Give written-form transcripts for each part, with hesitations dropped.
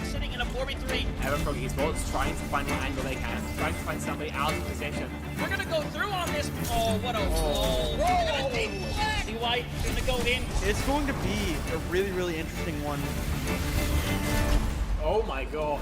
Sitting in a 4v3. Everfrog Esports trying to find what angle they can, trying to find somebody out of position. We're gonna go through on this. Oh, what a roll. See White gonna go in. It's going to be a really, really interesting one. Oh my god.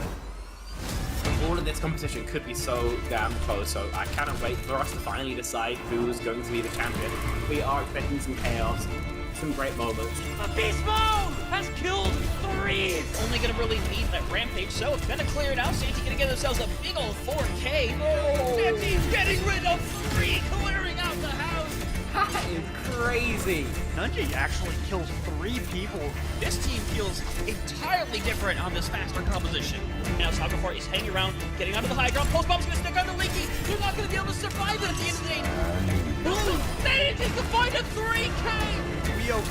All of this competition could be so damn close, so I cannot wait for us to finally decide who's going to be the champion. We are expecting some chaos, some great moments. Beast Mode has killed 3. Only gonna really need that rampage, so it's gonna clear it out. Santi gonna get themselves a big old 4K. Oh. Santi's getting rid of 3, clearing out the house. That is crazy. Nunji actually kills 3 people. This team feels entirely different on this faster composition. Now Sagafar is hanging around, getting onto the high ground. Post bomb's gonna stick on the Leaky. They're not gonna be able to survive it at the end of the day. Manages to find a 3K. Rio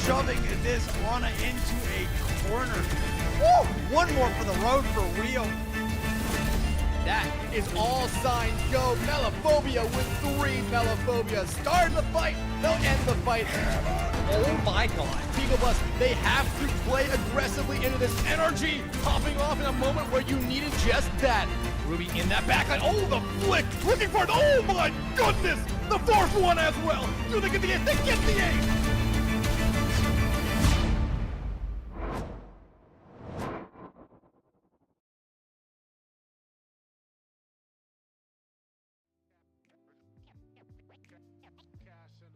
shoving this Ana into a corner. Woo! One more for the road for Rio. That is all signs go. Melophobia with 3 Melophobia. Start the fight. They'll end the fight. Oh my god. Beagle Bus, they have to play aggressively into this energy. Popping off in a moment where you needed just that. Ruby in that backline. Oh, the flick. Looking for it. Oh my goodness. The 4th one as well. Do they get the ace? They get the ace.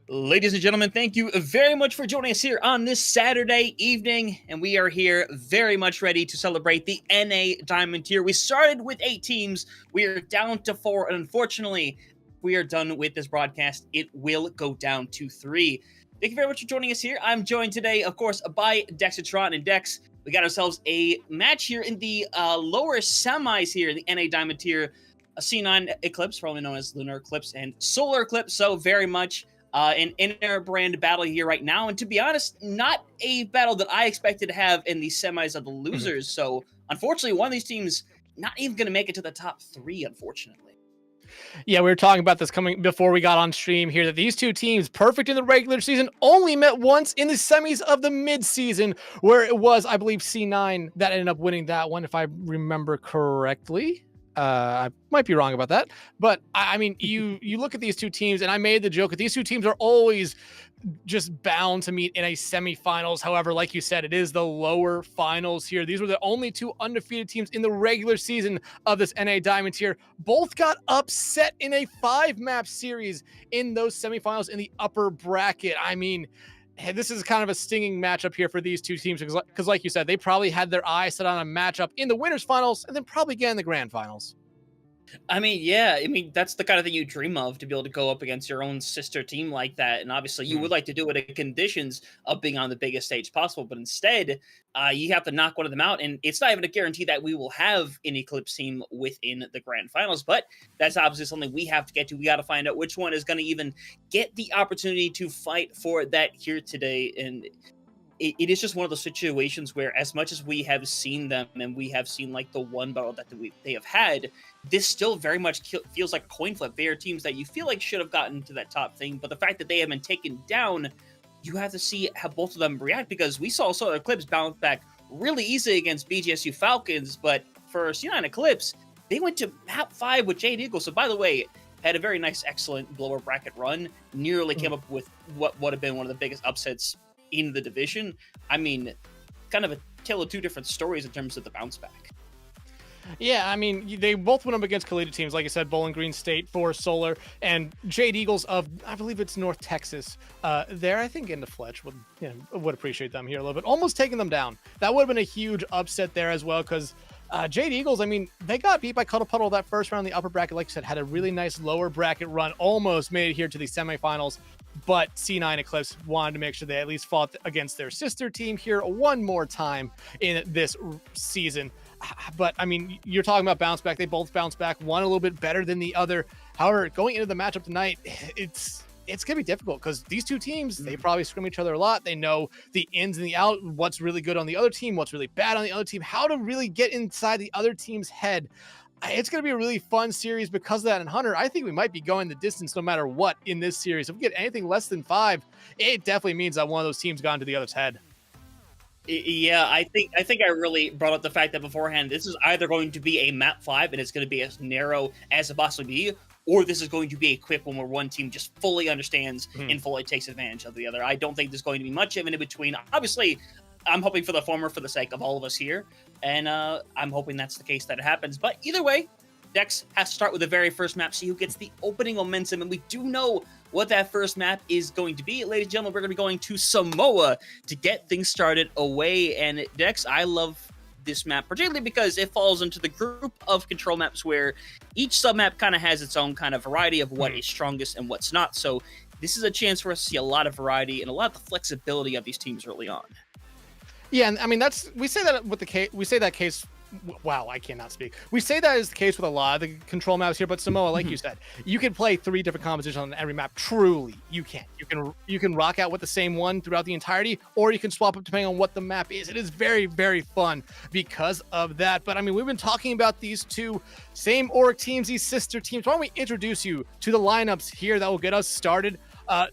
Ladies and gentlemen, thank you very much for joining us here on this Saturday evening, and we are here very much ready to celebrate the NA Diamond Tier. We started with 8 teams, we are down to 4, and unfortunately, we are done with this broadcast. It will go down to 3. Thank you very much for joining us here. I'm joined today, of course, by Dexatron, and Dex, we got ourselves a match here in the lower semis here in the NA Diamond Tier, a C9 Eclipse, formerly known as Lunar Eclipse, and Solar-Eclipse, so very much an inter-brand battle here right now, and to be honest, not a battle that I expected to have in the semis of the losers. So, unfortunately, one of these teams not even going to make it to the top 3, unfortunately. Yeah, we were talking about this coming before we got on stream here, that these 2 teams, perfect in the regular season, only met once in the semis of the mid-season, where it was, I believe, C9 that ended up winning that one, if I remember correctly. I might be wrong about that, but I mean, you look at these 2 teams, and I made the joke that these 2 teams are always just bound to meet in a semifinals. However, like you said, it is the lower finals here. These were the only 2 undefeated teams in the regular season of this NA Diamond Tier. Both got upset in a 5-map series in those semifinals in the upper bracket. I mean, this is kind of a stinging matchup here for these 2 teams because, like you said, they probably had their eyes set on a matchup in the winners finals and then probably again in the grand finals. I mean, yeah, that's the kind of thing you dream of, to be able to go up against your own sister team like that. And obviously, you would like to do it in conditions of being on the biggest stage possible. But instead, you have to knock one of them out. And it's not even a guarantee that we will have an Eclipse team within the grand finals. But that's obviously something we have to get to. We got to find out which one is going to even get the opportunity to fight for that here today. And it is just one of those situations where, as much as we have seen them and we have seen like the one battle that they have had, this still very much feels like a coin flip. They are teams that you feel like should have gotten to that top thing, but the fact that they have been taken down, you have to see how both of them react, because we saw Solar-Eclipse bounce back really easily against BGSU Falcons, but for C9 Eclipse, they went to map 5 with Jade Eagle. So by the way, had a very nice, excellent lower bracket run, nearly came up with what would have been one of the biggest upsets in the division. I mean, kind of a tale of 2 different stories in terms of the bounce back. Yeah, I mean, they both went up against collegiate teams, like I said, Bowling Green State for Solar, and Jade Eagles of, I believe it's North Texas. There, I think into Fletch would appreciate them here a little bit, almost taking them down. That would have been a huge upset there as well, because Jade Eagles, I mean, they got beat by Cuddle Puddle that first round in the upper bracket. Like I said, had a really nice lower bracket run, almost made it here to the semifinals. But C9 Eclipse wanted to make sure they at least fought against their sister team here one more time in this season. But, I mean, you're talking about bounce back. They both bounced back, one a little bit better than the other. However, going into the matchup tonight, it's going to be difficult because these 2 teams, they probably scrim each other a lot. They know the ins and the out, what's really good on the other team, what's really bad on the other team, how to really get inside the other team's head. It's going to be a really fun series because of that. And Hunter, I think we might be going the distance no matter what in this series. If we get anything less than 5, it definitely means that one of those teams got into the other's head. Yeah, I think I really brought up the fact that beforehand, this is either going to be a map 5 and it's going to be as narrow as it possibly be, or this is going to be a quick one where one team just fully understands and fully takes advantage of the other. I don't think there's going to be much of an in between. Obviously, I'm hoping for the former for the sake of all of us here, and I'm hoping that's the case that it happens. But either way, Dex has to start with the very first map, see who gets the opening momentum, and we do know what that first map is going to be. Ladies and gentlemen, we're going to be going to Samoa to get things started away. And Dex, I love this map, particularly because it falls into the group of control maps where each submap kind of has its own kind of variety of what is strongest and what's not. So this is a chance for us to see a lot of variety and a lot of the flexibility of these teams early on. Yeah, and I mean we say that with the case. We say that case. Wow, I cannot speak. We say that is the case with a lot of the control maps here, but Samoa, like you said, you can play 3 different compositions on every map. Truly, you can. You can rock out with the same one throughout the entirety, or you can swap up depending on what the map is. It is very, very fun because of that. But I mean, we've been talking about these two same org teams, these sister teams. Why don't we introduce you to the lineups here that will get us started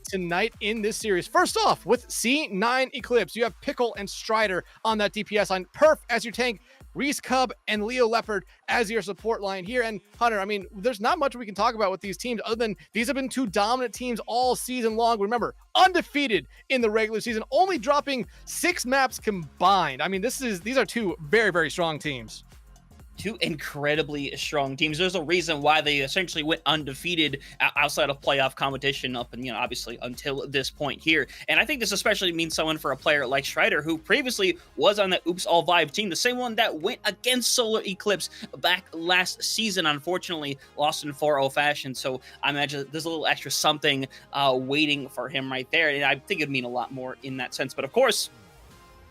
tonight in this series. First off, with C9 Eclipse, you have Pickle and Strider on that DPS line. Perf as your tank, Reese Cub and Leo Leopard as your support line here. And Hunter, I mean, there's not much we can talk about with these teams other than these have been 2 dominant teams all season long. Remember, undefeated in the regular season, only dropping 6 maps combined. I mean, these are 2 very, very strong teams. 2 incredibly strong teams. There's a reason why they essentially went undefeated outside of playoff competition up and, obviously until this point here. And I think this especially means someone for a player like Strider, who previously was on the Oops All Vibe team, the same one that went against Solar-Eclipse back last season, unfortunately lost in 4-0 fashion. So I imagine there's a little extra something waiting for him right there. And I think it'd mean a lot more in that sense. But of course,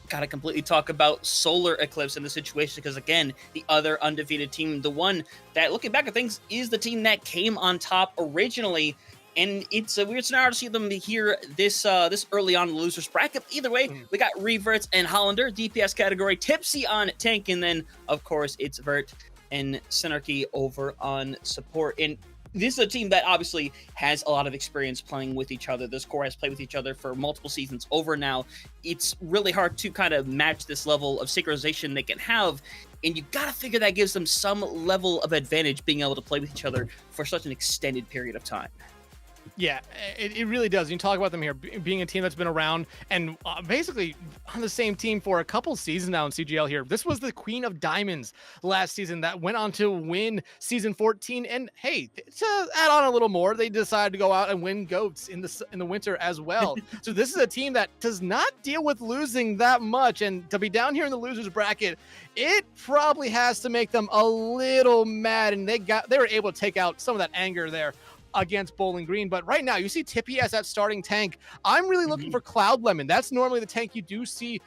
gotta completely talk about Solar-Eclipse in the situation because, again, the other undefeated team, the one that, looking back at things, is the team that came on top originally. And it's a weird scenario to see them here this early on in the losers bracket. Either way, we got Reverts and Hollander, DPS category, Tipsy on tank, and then, of course, it's Vert and Synarchy over on support. And this is a team that obviously has a lot of experience playing with each other. This core has played with each other for multiple seasons over now. It's really hard to kind of match this level of synchronization they can have, and you gotta figure that gives them some level of advantage being able to play with each other for such an extended period of time. Yeah, it really does. You talk about them here being a team that's been around and basically on the same team for a couple seasons now in CGL here. This was the Queen of Diamonds last season that went on to win season 14. And hey, to add on a little more, they decided to go out and win GOATs in the winter as well. So this is a team that does not deal with losing that much. And to be down here in the losers bracket, it probably has to make them a little mad. And they were able to take out some of that anger there against Bowling Green. But right now you see Tippy as that starting tank. I'm really looking for Cloud Lemon. That's normally the tank you do see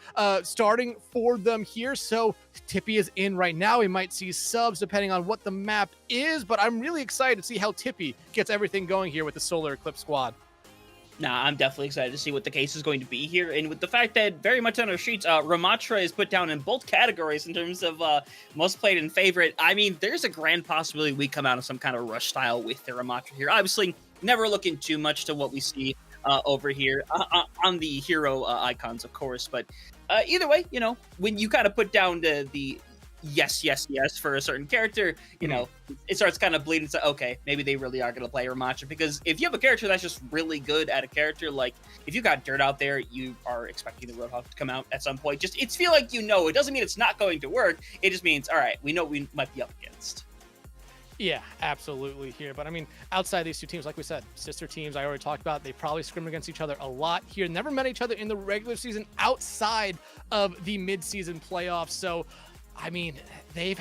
starting for them here. So Tippy is in right now. We might see subs depending on what the map is, but I'm really excited to see how Tippy gets everything going here with the Solar-Eclipse squad. Nah, I'm definitely excited to see what the case is going to be here. And with the fact that very much on our sheets, Ramatra is put down in both categories in terms of most played and favorite. I mean, there's a grand possibility we come out of some kind of rush style with the Ramatra here. Obviously, never looking too much to what we see over here on the hero icons, of course. But either way, when you kind of put down the yes for a certain character, it starts kind of bleeding to, okay, maybe they really are going to play Ramatra, because if you have a character that's just really good at a character, like if you got Dirt out there, you are expecting the Roadhog to come out at some point. Just, it's feel like it doesn't mean it's not going to work. It just means, all right, we know we might be up against. Yeah, absolutely here. But I mean, outside these two teams, like we said, sister teams, I already talked about, they probably scrim against each other a lot here. Never met each other in the regular season outside of the mid-season playoffs. So I mean, they've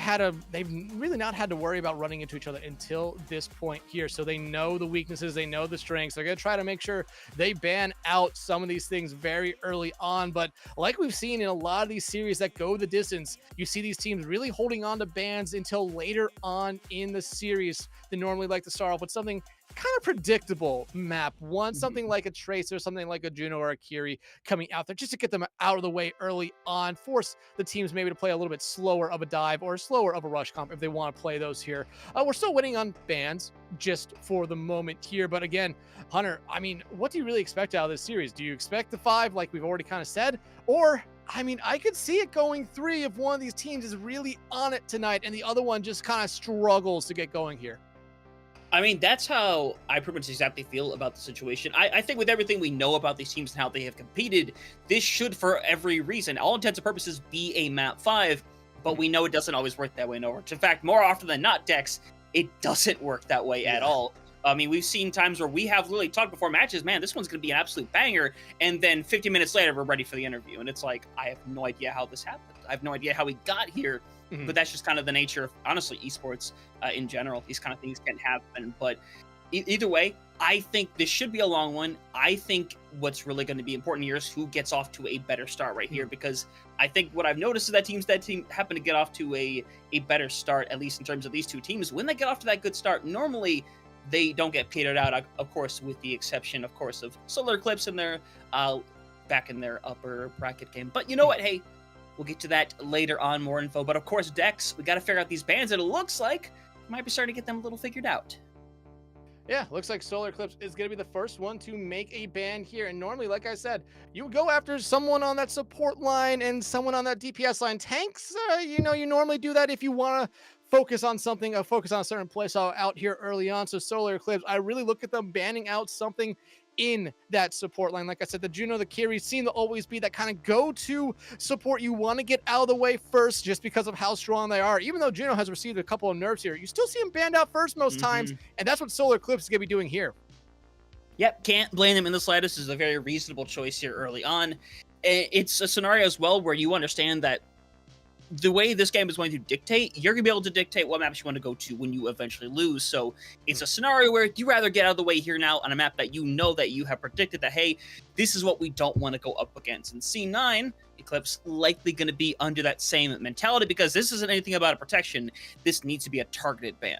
really not had to worry about running into each other until this point here. So they know the weaknesses, they know the strengths. They're going to try to make sure they ban out some of these things very early on. But like we've seen in a lot of these series that go the distance, you see these teams really holding on to bans until later on in the series. They normally like to start off with something kind of predictable map one, something like a Tracer, something like a Juno or a Kiri coming out there just to get them out of the way early on, force the teams maybe to play a little bit slower of a dive or slower of a rush comp if they want to play those here. We're still waiting on bans just for the moment here, but again, Hunter, I mean, what do you really expect out of this series? Do you expect the 5 like we've already kind of said, or I mean, I could see it going 3 if one of these teams is really on it tonight and the other one just kind of struggles to get going here. I mean, that's how I pretty much exactly feel about the situation. I think with everything we know about these teams and how they have competed, this should, for every reason, all intents and purposes, be a map 5, but we know it doesn't always work that way in Overwatch. In fact, more often than not, Dex, it doesn't work that way at all. I mean, we've seen times where we have literally talked before matches, man, this one's going to be an absolute banger, and then 50 minutes later, we're ready for the interview, and it's like, I have no idea how this happened. I have no idea how we got here, but that's just kind of the nature of, honestly, esports in general. These kind of things can happen, but either way, I think this should be a long one. I think what's really going to be important here is who gets off to a better start right here, because I think what I've noticed is that teams happen to get off to a better start, at least in terms of these two teams. When they get off to that good start, normally they don't get petered out, of course, with the exception, of course, of Solar-Eclipse in their back in their upper bracket game. But you know what? Hey, we'll get to that later on, more info. But of course, Dex, we got to figure out these bans, and it looks like we might be starting to get them a little figured out. Yeah, looks like Solar-Eclipse is going to be the first one to make a ban here. And normally, like I said, you would go after someone on that support line and someone on that DPS line. Tanks, you normally do that if you want to focus on something, focus on a certain play style out here early on. So Solar-Eclipse, I really look at them banning out something in that support line. Like I said, the Juno, the Kiri seem to always be that kind of go-to support you want to get out of the way first, just because of how strong they are. Even though Juno has received a couple of nerfs here, you still see him banned out first most times, and that's what Solar-Eclipse is going to be doing here. Yep, can't blame them in the slightest. This is a very reasonable choice here early on. It's a scenario as well where you understand that the way this game is going to dictate, you're going to be able to dictate what maps you want to go to when you eventually lose. So it's a scenario where you rather get out of the way here now on a map that you know that you have predicted that, hey, this is what we don't want to go up against. And C9, Eclipse, likely going to be under that same mentality, because this isn't anything about a protection. This needs to be a targeted ban.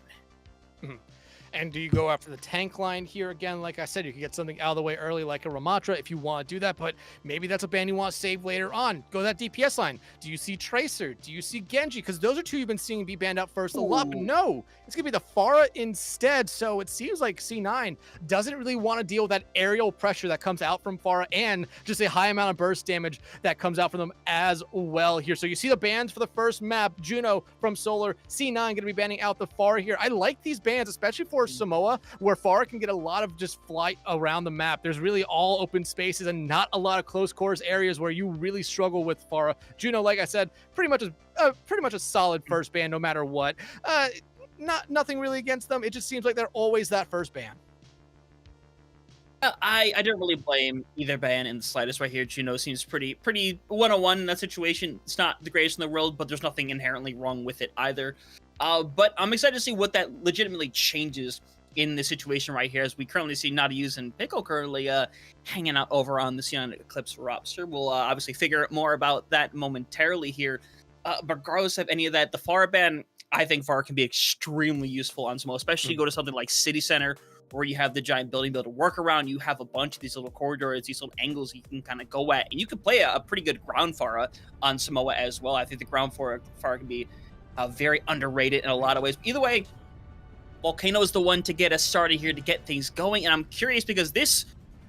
And do you go after the tank line here again? Like I said, you can get something out of the way early like a Ramatra if you want to do that, but maybe that's a ban you want to save later on. Go that DPS line. Do you see Tracer? Do you see Genji? Because those are two you've been seeing be banned out first a lot, but no, it's going to be the Pharah instead. So it seems like C9 doesn't really want to deal with that aerial pressure that comes out from Pharah and just a high amount of burst damage that comes out from them as well here. So you see the bans for the first map, Juno from Solar, C9 going to be banning out the Pharah here. I like these bans, especially for Samoa, where Pharah can get a lot of just flight around the map. There's really all open spaces and not a lot of close quarters areas where you really struggle with Pharah. Juno, like I said, pretty much a solid first ban no matter what. Nothing really against them. It just seems like they're always that first ban. I don't really blame either ban in the slightest right here. Juno seems pretty one-on-one in that situation. It's not the greatest in the world, but there's nothing inherently wrong with it either. But I'm excited to see what that legitimately changes in this situation right here, as we currently see Nadius and Pickle currently hanging out over on the Solar-Eclipse roster. We'll obviously figure more about that momentarily here. But regardless of any of that, the Pharah ban, I think Pharah can be extremely useful on Samoa, especially go to something like City Center, where you have the giant building to work around. You have a bunch of these little corridors, these little angles you can kind of go at, and you can play a pretty good ground Pharah on Samoa as well. I think the ground Pharah can be very underrated in a lot of ways. Either way, Volcano is the one to get us started here, to get things going, and I'm curious because this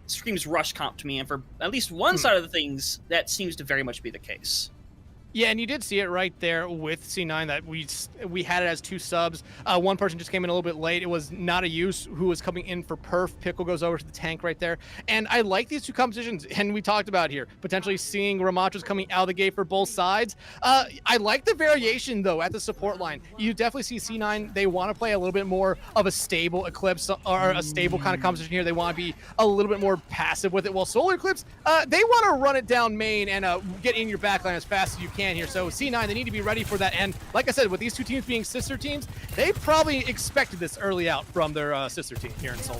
screams rush comp to me, and for at least one side of the things, that seems to very much be the case. Yeah, and you did see it right there with C9 that we had it as two subs. One person just came in a little bit late. It was Nadius who was coming in for perf. Pickle goes over to the tank right there. And I like these two compositions, and we talked about here, potentially seeing Ramatras coming out of the gate for both sides. I like the variation, though, at the support line. You definitely see C9, they want to play a little bit more of a stable Eclipse, or a stable kind of composition here. They want to be a little bit more passive with it. While Solar-Eclipse, they want to run it down main and get in your backline as fast as you can here. So C9, they need to be ready for that. And like I said, with these two teams being sister teams, they probably expected this early out from their sister team here in Solar.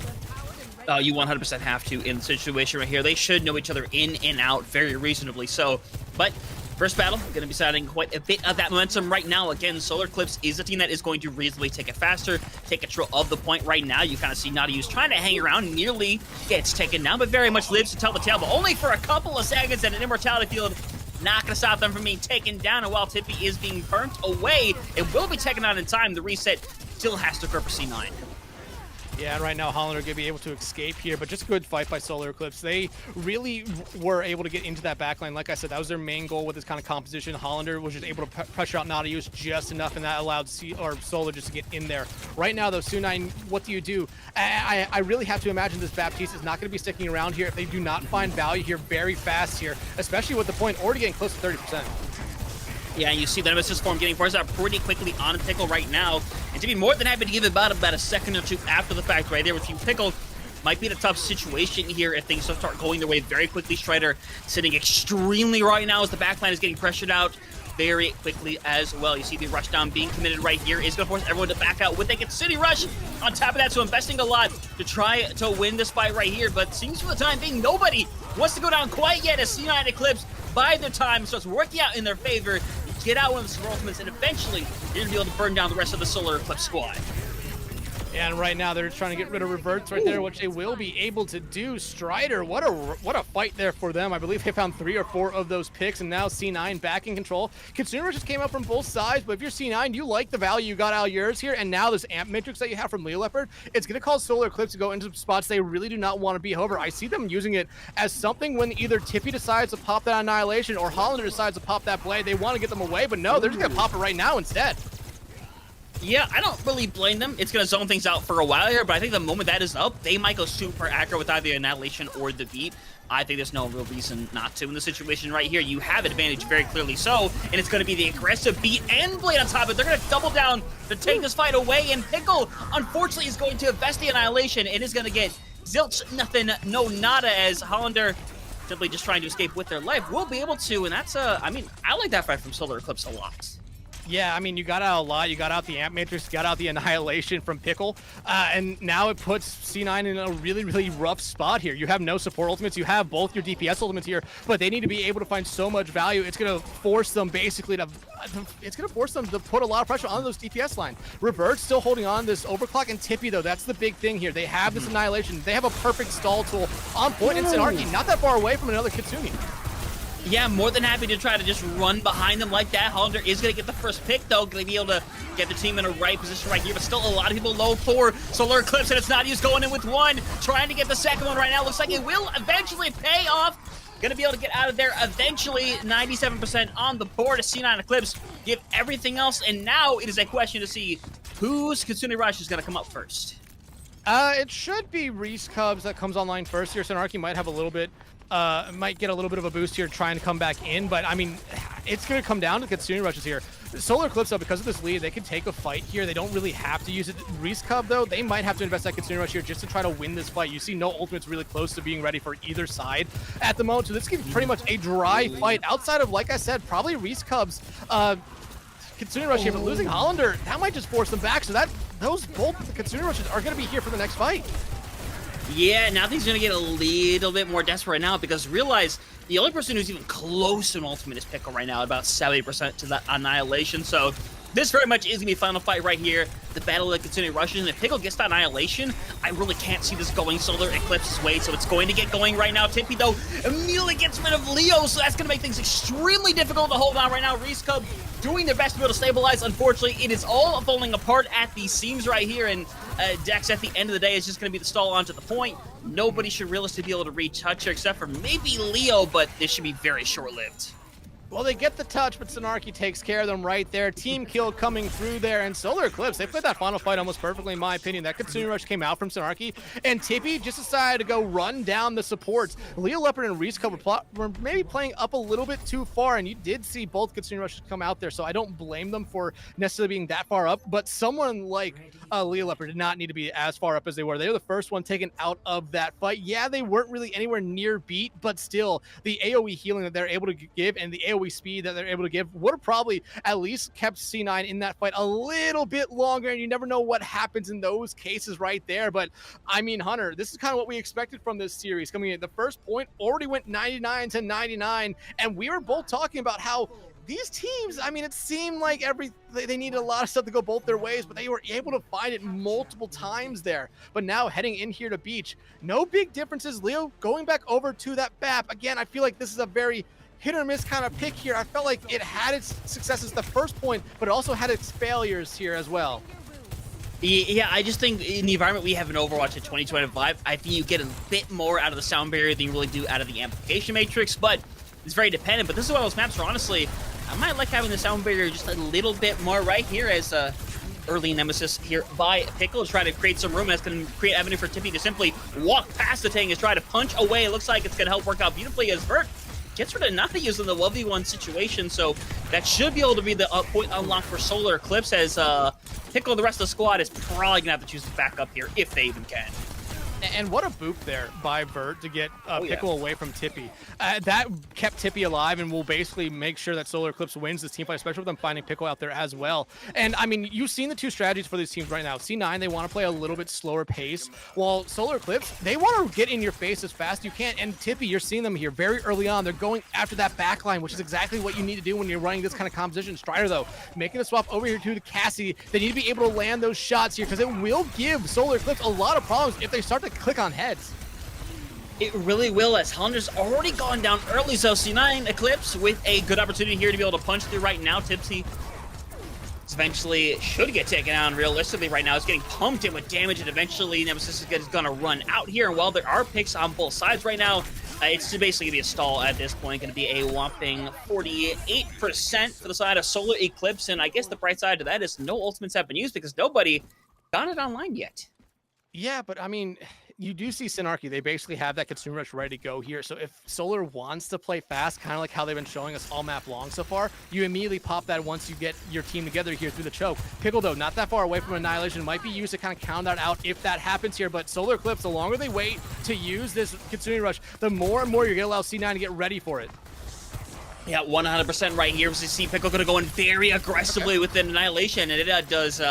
You 100% have to in the situation right here. They should know each other in and out very reasonably so. But first battle, going to be deciding quite a bit of that momentum right now. Again, Solar-Eclipse is a team that is going to reasonably take it faster, take control of the point right now. You kind of see Nadius trying to hang around, nearly gets taken down, but very much lives to tell the tale, but only for a couple of seconds, and an immortality field not going to stop them from being taken down. And while Tippy is being burnt away, it will be taken out in time. The reset still has to occur for C9. Yeah, and right now Hollander going to be able to escape here, but just a good fight by Solar-Eclipse. They really were able to get into that backline. Like I said, that was their main goal with this kind of composition. Hollander was just able to pressure out Nautilus just enough, and that allowed Solar just to get in there. Right now, though, Su9, what do you do? I really have to imagine this Baptiste is not going to be sticking around here if they do not find value here very fast here, especially with the point already getting close to 30%. Yeah, and you see the Nemesis form getting forced out pretty quickly on Pickle right now. And to be more than happy to give it about a second or two after the fact right there with you. Pickle might be in a tough situation here if things start going their way very quickly. Strider sitting extremely right now as the backline is getting pressured out very quickly as well. You see the rush down being committed right here is going to force everyone to back out with a City Rush on top of that, so investing a lot to try to win this fight right here, but seems for the time being nobody wants to go down quite yet as C9 Eclipse by their time starts working out in their favor, get out one of the Super Ultimates, and eventually you're going to be able to burn down the rest of the Solar-Eclipse squad. And right now they're trying to get rid of reverts right there, which they will be able to do. Strider, what a fight there for them. I believe they found 3 or 4 of those picks, and now C9 back in control. Consumer just came up from both sides, but if you're C9, you like the value you got out of yours here, and now this amp matrix that you have from Leo Leopard, it's going to cause Solar-Eclipse to go into spots they really do not want to be. However, I see them using it as something when either Tippy decides to pop that Annihilation or Hollander decides to pop that Blade. They want to get them away, but no, they're just going to pop it right now instead. Yeah, I don't really blame them. It's going to zone things out for a while here, but I think the moment that is up, they might go super aggro with either Annihilation or the Beat. I think there's no real reason not to in the situation right here. You have advantage very clearly so, and it's going to be the aggressive Beat and Blade on top of it. They're going to double down to take this fight away, and Pickle, unfortunately, is going to invest the Annihilation. It is going to get zilch, nothing, no nada, as Hollander, simply just trying to escape with their life, will be able to, and that's, I mean, I like that fight from Solar-Eclipse a lot. Yeah, I mean, you got out a lot. You got out the Amp Matrix, you got out the Annihilation from Pickle, and now it puts C9 in a really, really rough spot here. You have no support ultimates. You have both your DPS ultimates here, but they need to be able to find so much value. It's going to force them basically to put a lot of pressure on those DPS line. Revert's still holding on this overclock, and Tippy, though, that's the big thing here. They have this Annihilation. They have a perfect stall tool on point, and Sinarki not that far away from another Kitsumi. Yeah, more than happy to try to just run behind them like that. Hollander is going to get the first pick, though. Going to be able to get the team in a right position right here, but still a lot of people low for Solar-Eclipse, and it's not used going in with one. Trying to get the second one right now. Looks like it will eventually pay off. Going to be able to get out of there eventually. 97% on the board. A C9 Eclipse give everything else, and now it is a question to see whose Kitsune Rush is going to come up first. It should be Reese Cubs that comes online first here. Sinarki might have a little bit might get a little bit of a boost here trying to come back in, but I mean, it's going to come down to Kitsune Rushes here. Solar-Eclipse, though, because of this lead, they can take a fight here. They don't really have to use it. Reese Cub, though, they might have to invest that Kitsune Rush here just to try to win this fight. You see no ultimates really close to being ready for either side at the moment, so this can be pretty much a dry fight outside of, like I said, probably Reese Cub's Kitsune Rush here, but losing Hollander, that might just force them back, so that both the Kitsune Rushes are going to be here for the next fight. Yeah, now things are going to get a little bit more desperate right now, because realize the only person who's even close to an ultimate is Pickle right now, at about 70% to that Annihilation. So this very much is going to be a final fight right here. The battle of the Kitsune Rushes, and if Pickle gets that Annihilation, I really can't see this going Solar-Eclipse's way, so it's going to get going right now. Tippy, though, immediately gets rid of Leo, so that's going to make things extremely difficult to hold on right now. Reese Cub doing their best to be able to stabilize. Unfortunately, it is all falling apart at the seams right here, and Dex, at the end of the day, is just going to be the stall onto the point. Nobody should realistically be able to retouch her except for maybe Leo, but this should be very short-lived. Well, they get the touch, but Sinarki takes care of them right there. Team kill coming through there, and Solar-Eclipse, they played that final fight almost perfectly, in my opinion. That Kitsune Rush came out from Sinarki, and Tippy just decided to go run down the supports. Leo Leopard and Reese Cub were maybe playing up a little bit too far, and you did see both Kitsune Rushes come out there, so I don't blame them for necessarily being that far up, but someone like Leo Leopard did not need to be as far up as they were. They were the first one taken out of that fight. Yeah, they weren't really anywhere near beat, but still, the AoE healing that they're able to give and the AoE speed that they're able to give would have probably at least kept C9 in that fight a little bit longer, and you never know what happens in those cases right there. But I mean, Hunter, this is kind of what we expected from this series coming in. The first point already went 99 to 99, and we were both talking about how these teams, I mean, it seemed like they needed a lot of stuff to go both their ways, but they were able to find it multiple times there. But now heading in here to Beach, no big differences. Leo going back over to that BAP. Again, I feel like this is a very hit or miss kind of pick here. I felt like it had its successes the first point, but it also had its failures here as well. Yeah, I just think in the environment we have in Overwatch in 2025, I think you get a bit more out of the sound barrier than you really do out of the amplification matrix, but it's very dependent. But this is one of those maps where, honestly, I might like having the sound barrier just a little bit more right here as early nemesis here by Pickle to try to create some room. That's going to create avenue for Tippy to simply walk past the tank and try to punch away. It looks like it's going to help work out beautifully as Vert gets rid of nothing using the 1v1 situation, so that should be able to be the point unlock for Solar-Eclipse as Pickle and the rest of the squad is probably going to have to choose to back up here if they even can. And what a boop there by Vert to get Pickle away from Tippy. That kept Tippy alive and will basically make sure that Solar-Eclipse wins this team fight, especially with them finding Pickle out there as well. And I mean, you've seen the two strategies for these teams right now. C9, they want to play a little bit slower pace, while Solar-Eclipse, they want to get in your face as fast as you can. And Tippy, you're seeing them here very early on. They're going after that backline, which is exactly what you need to do when you're running this kind of composition. Strider, though, making the swap over here to the Cassie. They need to be able to land those shots here because it will give Solar-Eclipse a lot of problems if they start to click on heads. It really will, as Hollander's already gone down early, so C9 Eclipse with a good opportunity here to be able to punch through right now. Tipsy eventually should get taken out, and realistically right now it's getting pumped in with damage, and eventually Nemesis is going to run out here. And while there are picks on both sides right now, it's basically going to be a stall at this point. Going to be a whopping 48% for the side of Solar-Eclipse, and I guess the bright side to that is no ultimates have been used because nobody got it online yet. Yeah, but I mean, you do see Synarchy. They basically have that consumer rush ready to go here. So if Solar wants to play fast, kind of like how they've been showing us all map long so far, you immediately pop that once you get your team together here through the choke. Pickle, though, not that far away from Annihilation, might be used to kind of count that out if that happens here. But Solar-Eclipse, the longer they wait to use this consuming rush, the more and more you're going to allow C9 to get ready for it. Yeah, 100% right here. We see Pickle going to go in very aggressively with an Annihilation, and it does,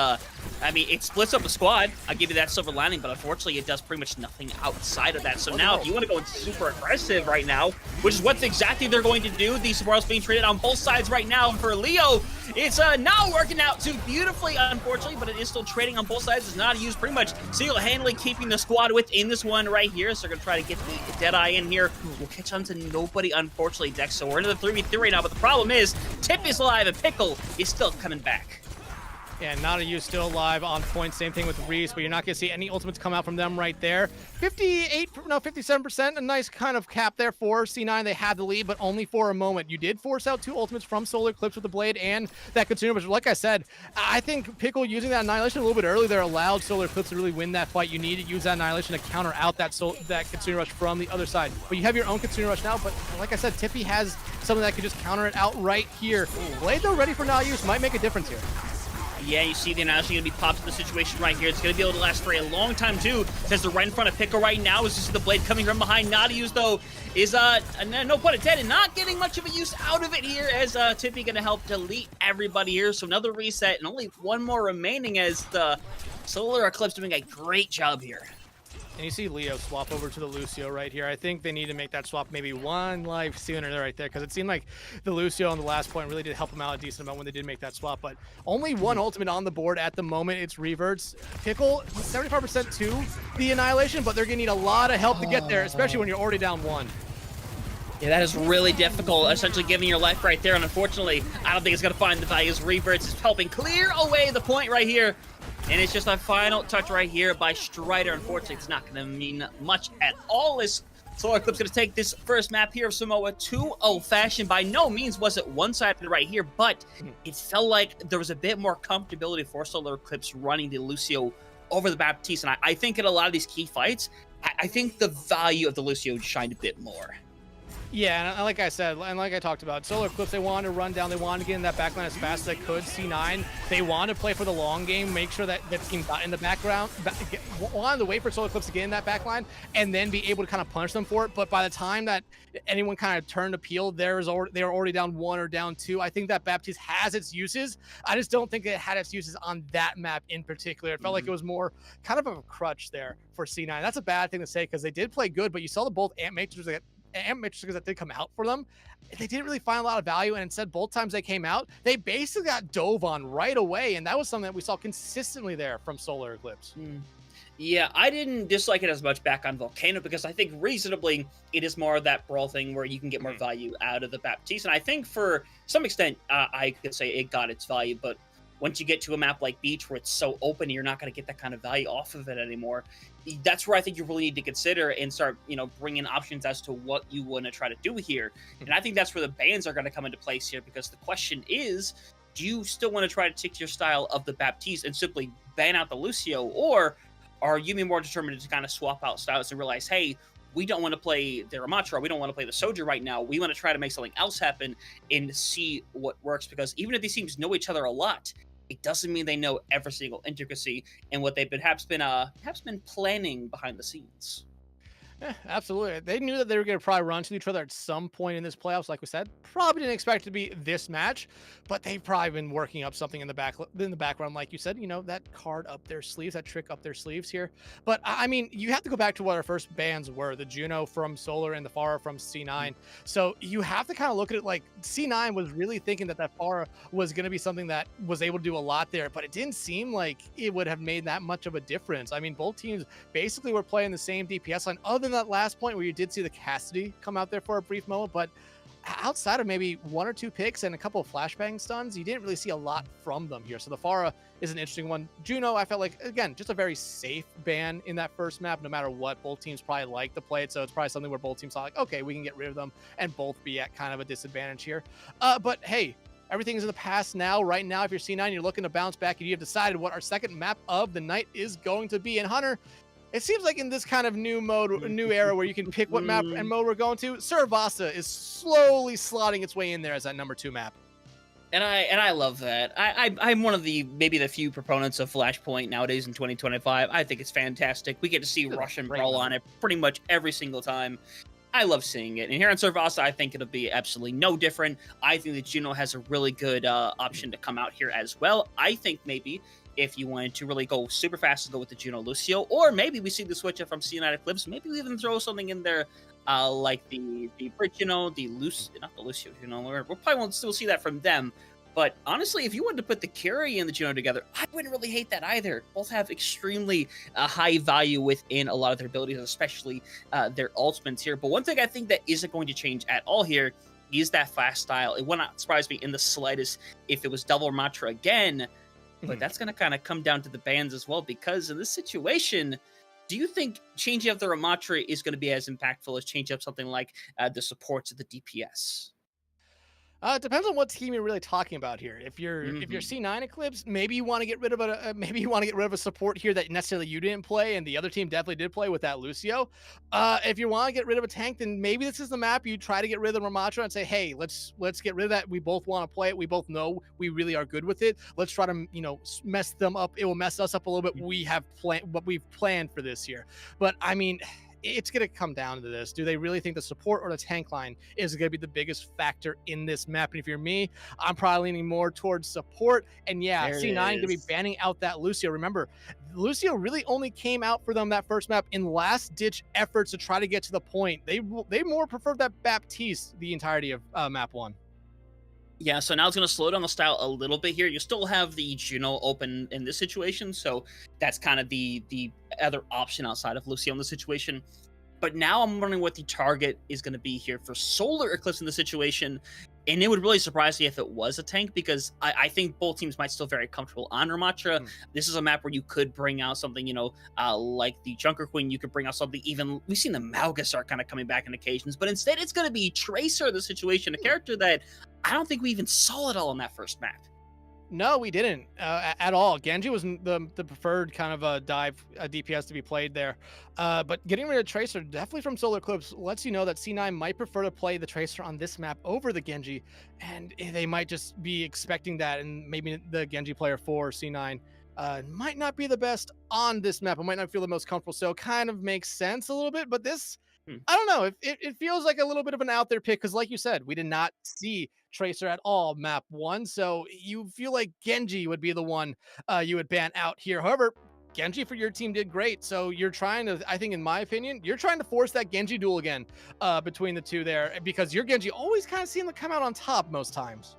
I mean, it splits up the squad. I'll give you that silver lining, but unfortunately it does pretty much nothing outside of that. So now if you want to go super aggressive right now, which is what exactly they're going to do, the Sorbos being traded on both sides right now for Leo, it's not working out too beautifully, unfortunately, but it is still trading on both sides. It's not used pretty much single-handedly keeping the squad within this one right here. So they're going to try to get the Deadeye in here. We'll catch on to nobody, unfortunately, Dex. So we're into the 3v3 right now, but the problem is Tip is alive and Pickle is still coming back. Yeah, Nada U still alive on point. Same thing with Reese, but you're not going to see any ultimates come out from them right there. 57%, a nice kind of cap there for C9. They had the lead, but only for a moment. You did force out two ultimates from Solar-Eclipse with the Blade and that consumer, but like I said, I think Pickle using that Annihilation a little bit early there allowed Solar-Eclipse to really win that fight. You need to use that Annihilation to counter out that consumer rush from the other side. But you have your own consumer rush now, but like I said, Tippy has something that could just counter it out right here. Blade, though, ready for now use might make a difference here. Yeah, you see the Annihilation going to be popped in the situation right here. It's going to be able to last for a long time, too, since they're right in front of Pickle right now. Is just the Blade coming from behind. Nadius, though, is, no pun intended, not getting much of a use out of it here as Tippy going to help delete everybody here. So another reset and only one more remaining as the Solar-Eclipse doing a great job here. And you see Leo swap over to the Lucio right here. I think they need to make that swap maybe one life sooner right there, because it seemed like the Lucio on the last point really did help them out a decent amount when they did make that swap. But only one ultimate on the board at the moment. It's Reverts. Pickle, 75% to the Annihilation, but they're going to need a lot of help to get there, especially when you're already down one. Yeah, that is really difficult, essentially giving your life right there. And unfortunately, I don't think it's going to find the value as Reverts is helping clear away the point right here. And it's just a final touch right here by Strider. Unfortunately, it's not going to mean much at all as Solar-Eclipse going to take this first map here of Samoa 2-0 fashion. By no means was it one-sided right here, but it felt like there was a bit more comfortability for Solar-Eclipse running the Lucio over the Baptiste. And I think in a lot of these key fights, I think the value of the Lucio shined a bit more. Yeah, and like I said, and like I talked about, Solar-Eclipse, they wanted to run down, they wanted to get in that backline as fast as they could. C9, they wanted to play for the long game, make sure that the team got in the background, wanted to wait for Solar-Eclipse to get in that backline, and then be able to kind of punish them for it. But by the time that anyone kind of turned to peel, they were already down one or down two. I think that Baptiste has its uses. I just don't think it had its uses on that map in particular. It felt like it was more kind of a crutch there for C9. That's a bad thing to say because they did play good, but you saw the both amp matrices that did come out for them, they didn't really find a lot of value, and instead both times they came out, they basically got dove on right away, and that was something that we saw consistently there from Solar-Eclipse. Yeah, I didn't dislike it as much back on Volcano because I think reasonably it is more of that brawl thing where you can get more value out of the Baptiste, and I think for some extent I could say it got its value, but once you get to a map like Beach where it's so open, you're not going to get that kind of value off of it anymore. That's where I think you really need to consider and start, bringing options as to what you want to try to do here. And I think that's where the bans are going to come into place here, because the question is, do you still want to try to stick to your style of the Baptiste and simply ban out the Lucio, or are you more determined to kind of swap out styles and realize, hey, we don't want to play the Ramatra, we don't want to play the Soldier right now, we want to try to make something else happen and see what works? Because even if these teams know each other a lot, it doesn't mean they know every single intricacy and what they've perhaps been planning behind the scenes. Yeah, absolutely. They knew that they were going to probably run to each other at some point in this playoffs. Like we said, probably didn't expect it to be this match, but they've probably been working up something in the background, like you said. That card up their sleeves, that trick up their sleeves here. But I mean, you have to go back to what our first bans were: the Juno from Solar and the Pharah from C9. So you have to kind of look at it like C9 was really thinking that Pharah was going to be something that was able to do a lot there, but it didn't seem like it would have made that much of a difference. I mean, both teams basically were playing the same DPS line, other than that last point where you did see the Cassidy come out there for a brief moment. But outside of maybe 1 or 2 picks and a couple of flashbang stuns, you didn't really see a lot from them here. So the Pharah is an interesting one. Juno, I felt like, again, just a very safe ban in that first map, no matter what. Both teams probably like to play it, so it's probably something where both teams thought, like, okay, we can get rid of them and both be at kind of a disadvantage here. But hey, everything's in the past now. Right now, if you're C9, you're looking to bounce back, and you have decided what our second map of the night is going to be. And Hunter, it seems like in this kind of new era where you can pick what map and mode we're going to, Servasa is slowly slotting its way in there as that number 2 map. And I love that. I'm one of maybe the few proponents of Flashpoint nowadays in 2025. I think it's fantastic. We get to see Russian Brawl on it pretty much every single time. I love seeing it. And here on Servasa, I think it'll be absolutely no different. I think that Juno has a really good option to come out here as well. I think maybe if you wanted to really go super fast and go with the Juno Lucio, or maybe we see the switch up from Solar-Eclipse, maybe we even throw something in there like the Bridge, not the Lucio, we probably won't still see that from them. But honestly, if you wanted to put the Curie and the Juno together, I wouldn't really hate that either. Both have extremely high value within a lot of their abilities, especially their ultimates here. But one thing I think that isn't going to change at all here is that fast style. It would not surprise me in the slightest if it was double Ramatra again. But that's going to kind of come down to the bans as well, because in this situation, do you think changing up the Ramatra is going to be as impactful as changing up something like the supports of the DPS? It depends on what team you're really talking about here. If you're C9 Eclipse, maybe you want to get rid of a support here that necessarily you didn't play, and the other team definitely did play with that Lucio. If you want to get rid of a tank, then maybe this is the map you try to get rid of the Ramatra and say, hey, let's get rid of that. We both want to play it. We both know we really are good with it. Let's try to mess them up. It will mess us up a little bit. We have what we've planned for this year. But I mean, it's going to come down to this. Do they really think the support or the tank line is going to be the biggest factor in this map? And if you're me, I'm probably leaning more towards support. And yeah, C9 going to be banning out that Lucio. Remember, Lucio really only came out for them that first map in last-ditch efforts to try to get to the point. They more preferred that Baptiste the entirety of map 1. Yeah, so now it's going to slow down the style a little bit here. You still have the Juno open in this situation, so that's kind of the other option outside of Lucio in the situation. But now I'm wondering what the target is going to be here for Solar-Eclipse in the situation. And it would really surprise me if it was a tank, because I think both teams might still very comfortable on Ramatra. This is a map where you could bring out something, like the Junker Queen. You could bring out something even, we've seen the Malgus kind of coming back on occasions, but instead it's going to be Tracer, the situation, a character that I don't think we even saw at all in that first map. No, we didn't at all. Genji was the preferred kind of a DPS to be played there. But getting rid of Tracer, definitely from Solar-Eclipse, lets you know that C9 might prefer to play the Tracer on this map over the Genji. And they might just be expecting that, and maybe the Genji player for C9 might not be the best on this map. It might not feel the most comfortable, so it kind of makes sense a little bit. But this, I don't know. It feels like a little bit of an out there pick, because like you said, we did not see Tracer at all map 1, so you feel like Genji would be the one you would ban out here. However, Genji for your team did great, so you're trying to, I think in my opinion, you're trying to force that Genji duel again between the two there, because your Genji always kind of seemed to come out on top most times.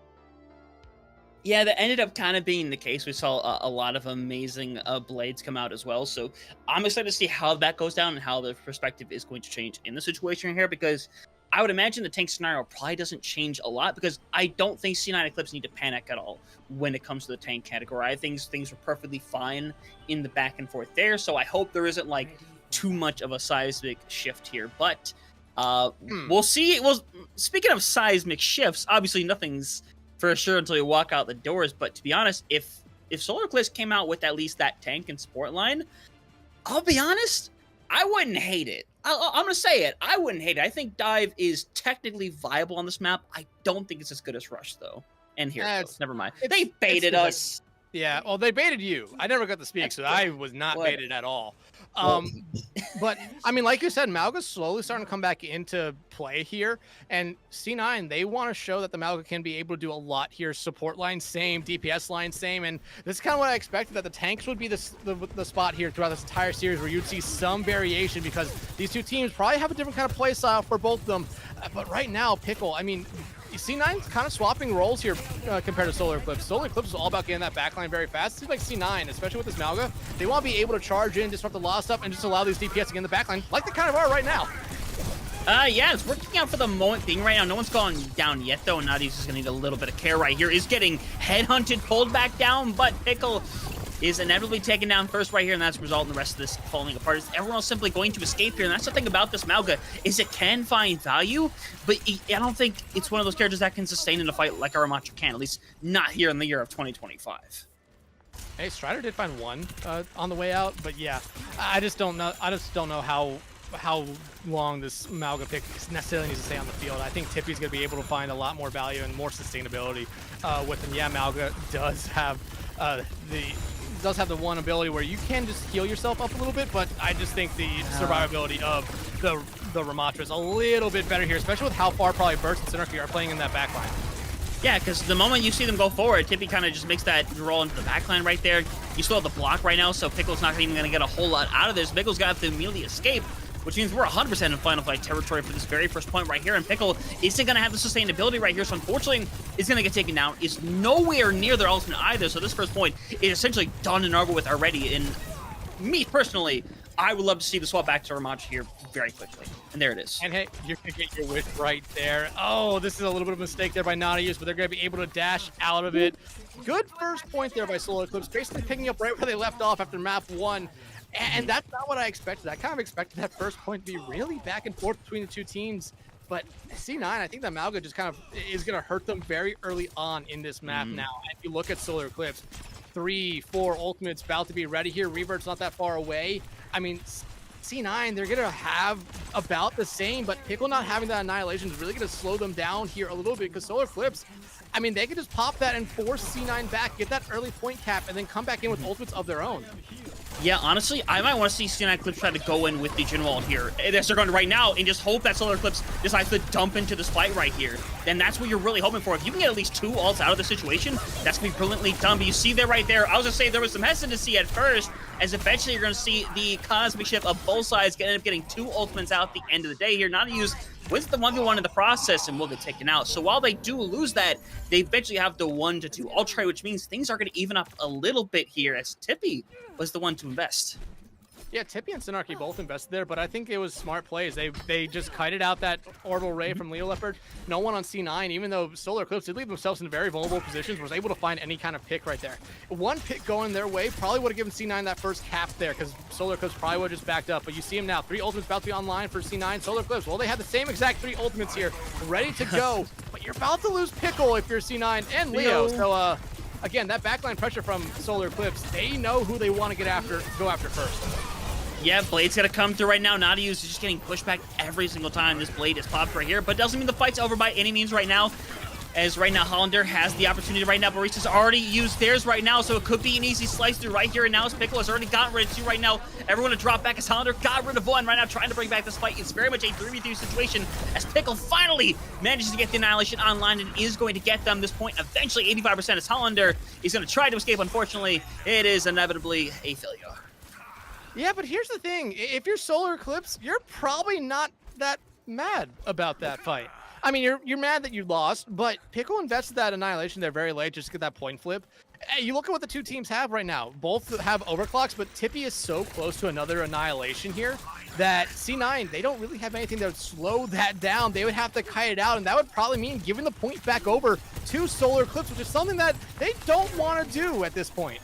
Yeah, that ended up kind of being the case. We saw a lot of amazing blades come out as well. So I'm excited to see how that goes down and how the perspective is going to change in the situation here, because I would imagine the tank scenario probably doesn't change a lot because I don't think C9 Eclipse need to panic at all when it comes to the tank category. I think things are perfectly fine in the back and forth there, so I hope there isn't like too much of a seismic shift here. But we'll see. Well, speaking of seismic shifts, obviously nothing's for sure until you walk out the doors. But to be honest, if Solar-Eclipse came out with at least that tank and support line, I'll be honest, I wouldn't hate it. I'm going to say it. I wouldn't hate it. I think Dive is technically viable on this map. I don't think it's as good as Rush, though. And here it goes. Never mind. They baited us. Yeah, well, they baited you. I never got to speak, so I was not baited at all. But, I mean, like you said, Malga's slowly starting to come back into play here. And C9, they want to show that the Malga can be able to do a lot here. Support line, same. DPS line, same. And this is kind of what I expected, that the tanks would be the spot here throughout this entire series where you'd see some variation because these two teams probably have a different kind of play style for both of them. But right now, Pickle, I mean, C9's kind of swapping roles here compared to Solar-Eclipse. Solar-Eclipse is all about getting that backline very fast. It seems like C9, especially with this Malga, they want to be able to charge in, disrupt the lot stuff, and just allow these DPS to get in the backline like they kind of are right now. Yeah, it's working out for the moment being right now. No one's gone down yet, though. Nadi's just going to need a little bit of care right here. Is getting headhunted, pulled back down, but Pickle is inevitably taken down first right here, and that's resulting in the rest of this falling apart. Everyone else simply going to escape here, and that's the thing about this Malga, is it can find value, but I don't think it's one of those characters that can sustain in a fight like Aramacho can, at least not here in the year of 2025. Hey, Strider did find one on the way out, but yeah, I just don't know how long this Malga pick necessarily needs to stay on the field. I think Tippy's going to be able to find a lot more value and more sustainability with him. Yeah, Malga does have the one ability where you can just heal yourself up a little bit, but I just think the survivability of the Ramatra is a little bit better here, especially with how far probably Burst and Synergy are playing in that backline. Yeah, because the moment you see them go forward, Tippy kind of just makes that roll into the backline right there. You still have the block right now, so Pickle's not even going to get a whole lot out of this. Pickle's got to immediately escape, which means we're 100% in Final Fight territory for this very first point right here, and Pickle isn't going to have the sustainability right here, so unfortunately, is going to get taken down. Is nowhere near their ultimate either, so this first point is essentially done and over with already, and me, personally, I would love to see the swap back to Ramaj here very quickly, and there it is. And hey, you're going to get your wish right there. Oh, this is a little bit of a mistake there by Nautilus, but they're going to be able to dash out of it. Good first point there by Solar-Eclipse, basically picking up right where they left off after map 1. And that's not what I expected. I kind of expected that first point to be really back and forth between the two teams. But C9, I think that Malga just kind of is going to hurt them very early on in this map now. If you look at Solar-Eclipse, 3, 4 ultimates about to be ready here. Revert's not that far away. I mean, C9, they're going to have about the same, but Pickle not having that Annihilation is really going to slow them down here a little bit because Solar-Eclipse, I mean, they can just pop that and force C9 back, get that early point cap, and then come back in with ultimates of their own. Yeah, honestly, I might want to see C9 Eclipse try to go in with the Jinwald here, as they're going to right now, and just hope that Solar-Eclipse decides to dump into this fight right here. Then that's what you're really hoping for. If you can get at least 2 ults out of the situation, that's going to be brilliantly done. But you see there right there, I was going to say there was some hesitancy at first, as eventually you're going to see the cosmic shift of both sides end up getting 2 ultimates out at the end of the day here. Not to use wins the 1v1 in the process and will get taken out. So while they do lose that, they eventually have the 1-2 ult trade, which means things are going to even up a little bit here, as Tippy was the one to invest. Yeah, Tippy and Sinarchy both invested there, but I think it was smart plays. They just kited out that orbital ray from Leo Leopard. No one on C9, even though Solar-Eclipse did leave themselves in very vulnerable positions, was able to find any kind of pick right there. One pick going their way probably would have given C9 that first cap there, because Solar-Eclipse probably would have just backed up. But you see him now, 3 ultimates about to be online for C9. Solar-Eclipse, well, they have the same exact 3 ultimates here, ready to go. But you're about to lose Pickle if you're C9 and Leo. So, again, that backline pressure from Solar-Eclipse, they know who they want to go after first. Yeah, Blade's got to come through right now. Nautilus is just getting pushed back every single time this Blade is popped right here, but doesn't mean the fight's over by any means right now, as right now Hollander has the opportunity right now. Barista's already used theirs right now, so it could be an easy slice through right here, and now as Pickle has already gotten rid of 2 right now. Everyone to drop back as Hollander got rid of 1 right now, trying to bring back this fight. It's very much a 3v3 situation, as Pickle finally manages to get the Annihilation online and is going to get them this point eventually. 85% as Hollander is going to try to escape. Unfortunately, it is inevitably a failure. Yeah, but here's the thing. If you're Solar-Eclipse, you're probably not that mad about that fight. I mean, you're mad that you lost, but Pickle invested that Annihilation there very late just to get that point flip. You look at what the two teams have right now. Both have overclocks, but Tippy is so close to another Annihilation here that C9, they don't really have anything that would slow that down. They would have to kite it out, and that would probably mean giving the point back over to Solar-Eclipse, which is something that they don't want to do at this point.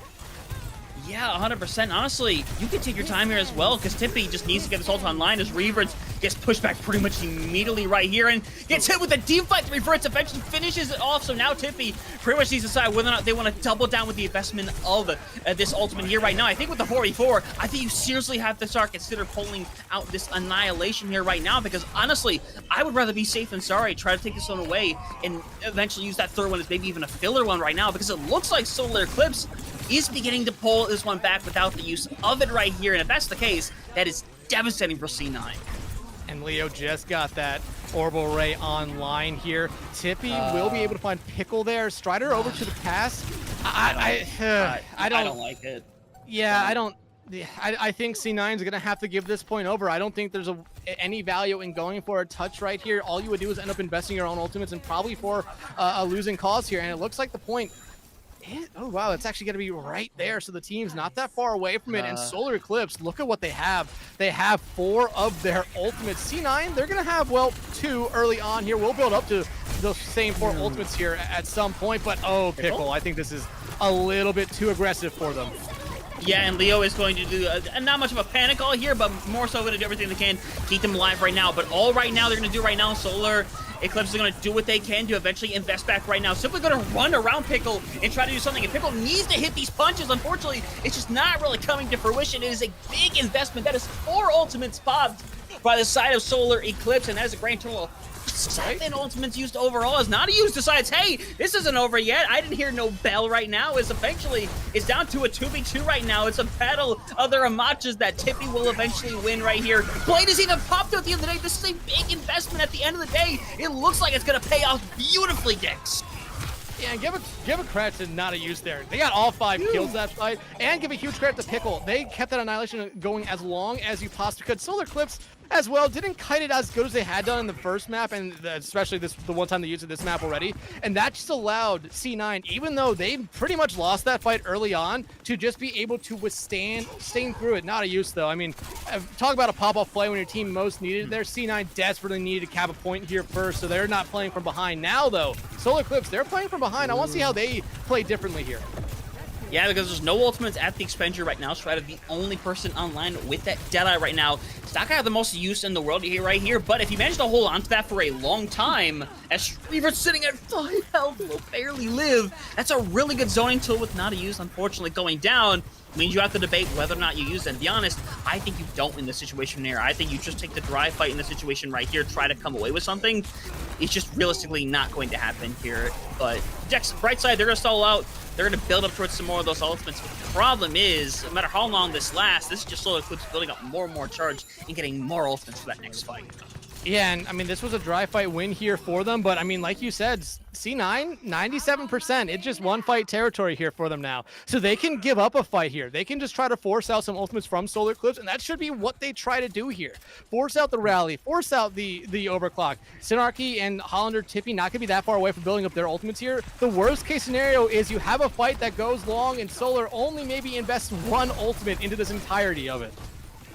Yeah, 100%. Honestly, you can take your time here as well, because Tippy just needs to get this ult online as Reverts gets pushed back pretty much immediately right here and gets hit with a deep fight. Reverts eventually finishes it off, so now Tippy pretty much needs to decide whether or not they want to double down with the investment of this ultimate here right now. I think with the 4v4, I think you seriously have to start consider pulling out this Annihilation here right now, because honestly, I would rather be safe than sorry, try to take this one away, and eventually use that third one as maybe even a filler one right now, because it looks like Solar-Eclipse is beginning to pull this one back without the use of it right here. And if that's the case, that is devastating for C9. And Leo just got that Orbital Ray online here. Tippy will be able to find Pickle there. Strider over to the pass. I don't like it. Yeah, I think C9 is going to have to give this point over. I don't think there's any value in going for a touch right here. All you would do is end up investing your own ultimates and probably for a losing cause here. And it looks like the point... Oh, wow, it's actually going to be right there. So the team's not that far away from it. And Solar-Eclipse, look at what they have. They have 4 of their ultimates. C9, they're going to have, well, 2 early on here. We'll build up to those same 4 ultimates here at some point. But, oh, Pickle, I think this is a little bit too aggressive for them. Yeah, and Leo is going to do not much of a panic all here, but more so going to do everything they can to keep them alive right now. But all right now they're going to do right now, Solar-Eclipse is going to do what they can to eventually invest back right now. Simply going to run around Pickle and try to do something. And Pickle needs to hit these punches. Unfortunately, it's just not really coming to fruition. It is a big investment. That is 4 ultimates popped by the side of Solar-Eclipse, and that is a grand total of 7 ultimates used overall. As Naughty decides, hey, this isn't over yet. I didn't hear no bell right now. As eventually it's down to a 2v2 right now. It's a battle of the Ramachas that Tippy will eventually win right here. Blade is even popped at the end of the day. This is a big investment at the end of the day. It looks like it's going to pay off beautifully, Dex. Yeah, and give a credit to Not a Use there. They got all 5 kills that fight, and give a huge credit to Pickle. They kept that Annihilation going as long as you possibly could. Solar-Eclipse as well didn't kite it as good as they had done in the first map, and especially the one time they used it this map already. And that just allowed C9, even though they pretty much lost that fight early on, to just be able to withstand staying through it. Not a use though. I mean, talk about a pop-off play when your team most needed it there. C9 desperately needed to cap a point here first, so they're not playing from behind. Now though, Solar-Eclipse, they're playing from behind. I want to see how they play differently here. Yeah, because there's no ultimates at the expenditure right now. Strider the only person online with that Deadeye right now. It's not gonna have the most use in the world here right here, but if you manage to hold on to that for a long time, as Reaver's sitting at 5 health, will barely live, that's a really good zoning tool with Not a Use, unfortunately going down. Means you have to debate whether or not you use it. And to be honest, I think you don't in this situation here. I think you just take the dry fight in the situation right here, try to come away with something. It's just realistically not going to happen here. But Dex, bright side, they're going to stall out. They're going to build up towards some more of those ultimates. But the problem is, no matter how long this lasts, this is just Solar-Eclipse building up more and more charge and getting more ultimates for that next fight. Yeah, and I mean, this was a dry fight win here for them, but I mean, like you said, C9, 97%. It's just one fight territory here for them now. So they can give up a fight here. They can just try to force out some ultimates from Solar-Eclipse, and that should be what they try to do here. Force out the rally, force out the overclock. Synarchy and Hollander Tippy not gonna be that far away from building up their ultimates here. The worst case scenario is you have a fight that goes long and Solar only maybe invests 1 ultimate into this entirety of it.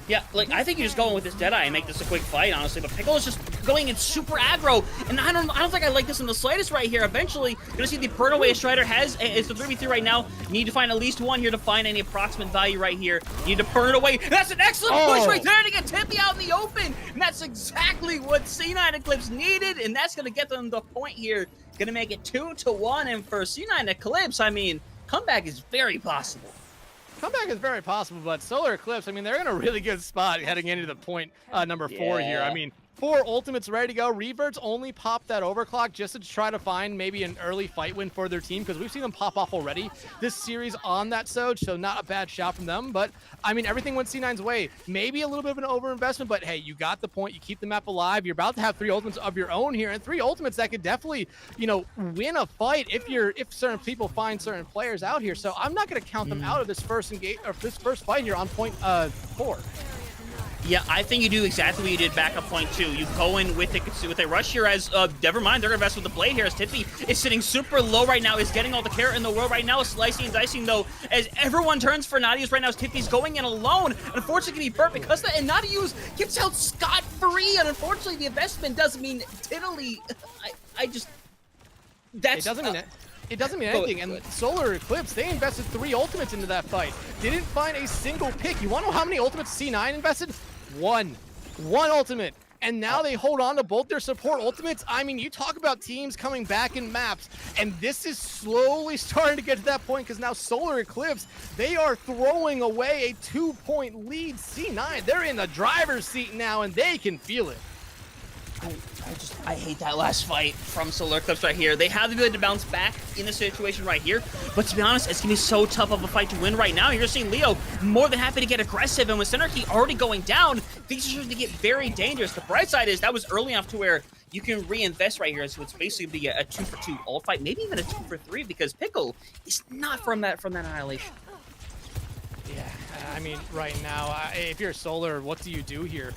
Yeah, like, I think you're just going with this Deadeye and make this a quick fight, honestly, but Pickle is just going in super aggro, and I don't think I like this in the slightest right here. Eventually, you're gonna see the burn away Strider has. It's the 3v3 right now. You need to find at least 1 here to find any approximate value right here. You need to burn it away. That's an excellent push right there to get Tippy out in the open, and that's exactly what C9 Eclipse needed, and that's gonna get them the point here. Gonna make it 2-1, and for C9 Eclipse, I mean, comeback is very possible. Comeback is very possible, but Solar-Eclipse, I mean, they're in a really good spot heading into the point number 4 here. I mean, 4 ultimates ready to go. Reverts only popped that overclock just to try to find maybe an early fight win for their team, because we've seen them pop off already this series on that Soj, so not a bad shot from them. But, I mean, everything went C9's way. Maybe a little bit of an overinvestment, but hey, you got the point. You keep the map alive. You're about to have 3 ultimates of your own here, and 3 ultimates that could definitely, you know, win a fight if certain people find certain players out here. So I'm not going to count them out of this first fight here on point 4. Yeah, I think you do exactly what you did back up point 2. You go in with a rush here as, never mind, they're gonna invest with the blade here as Tippy is sitting super low right now, is getting all the care in the world right now, slicing and dicing though, as everyone turns for Nadius right now as Tippy's going in alone. Unfortunately, can be burnt because that, and Nadius gets out scot-free, and unfortunately the investment doesn't mean tiddly. I just, that's... It doesn't mean anything, and Solar-Eclipse, they invested 3 ultimates into that fight. Didn't find a single pick. You want to know how many ultimates C9 invested? One ultimate. And now they hold on to both their support ultimates. I mean, you talk about teams coming back in maps, and this is slowly starting to get to that point because now Solar-Eclipse, they are throwing away a 2-point lead. C9, they're in the driver's seat now, and they can feel it. I hate that last fight from Solar-Eclipse right here. They have the ability to bounce back in this situation right here, but to be honest, it's gonna be so tough of a fight to win right now. You're seeing Leo more than happy to get aggressive, and with Center Key already going down, things are starting to get very dangerous. The bright side is that was early enough to where you can reinvest right here, so it's basically a 2-for-2 ult fight, maybe even a 2-for-3, because Pickle is not from that Annihilation. Yeah, I mean, right now, if you're Solar, what do you do here?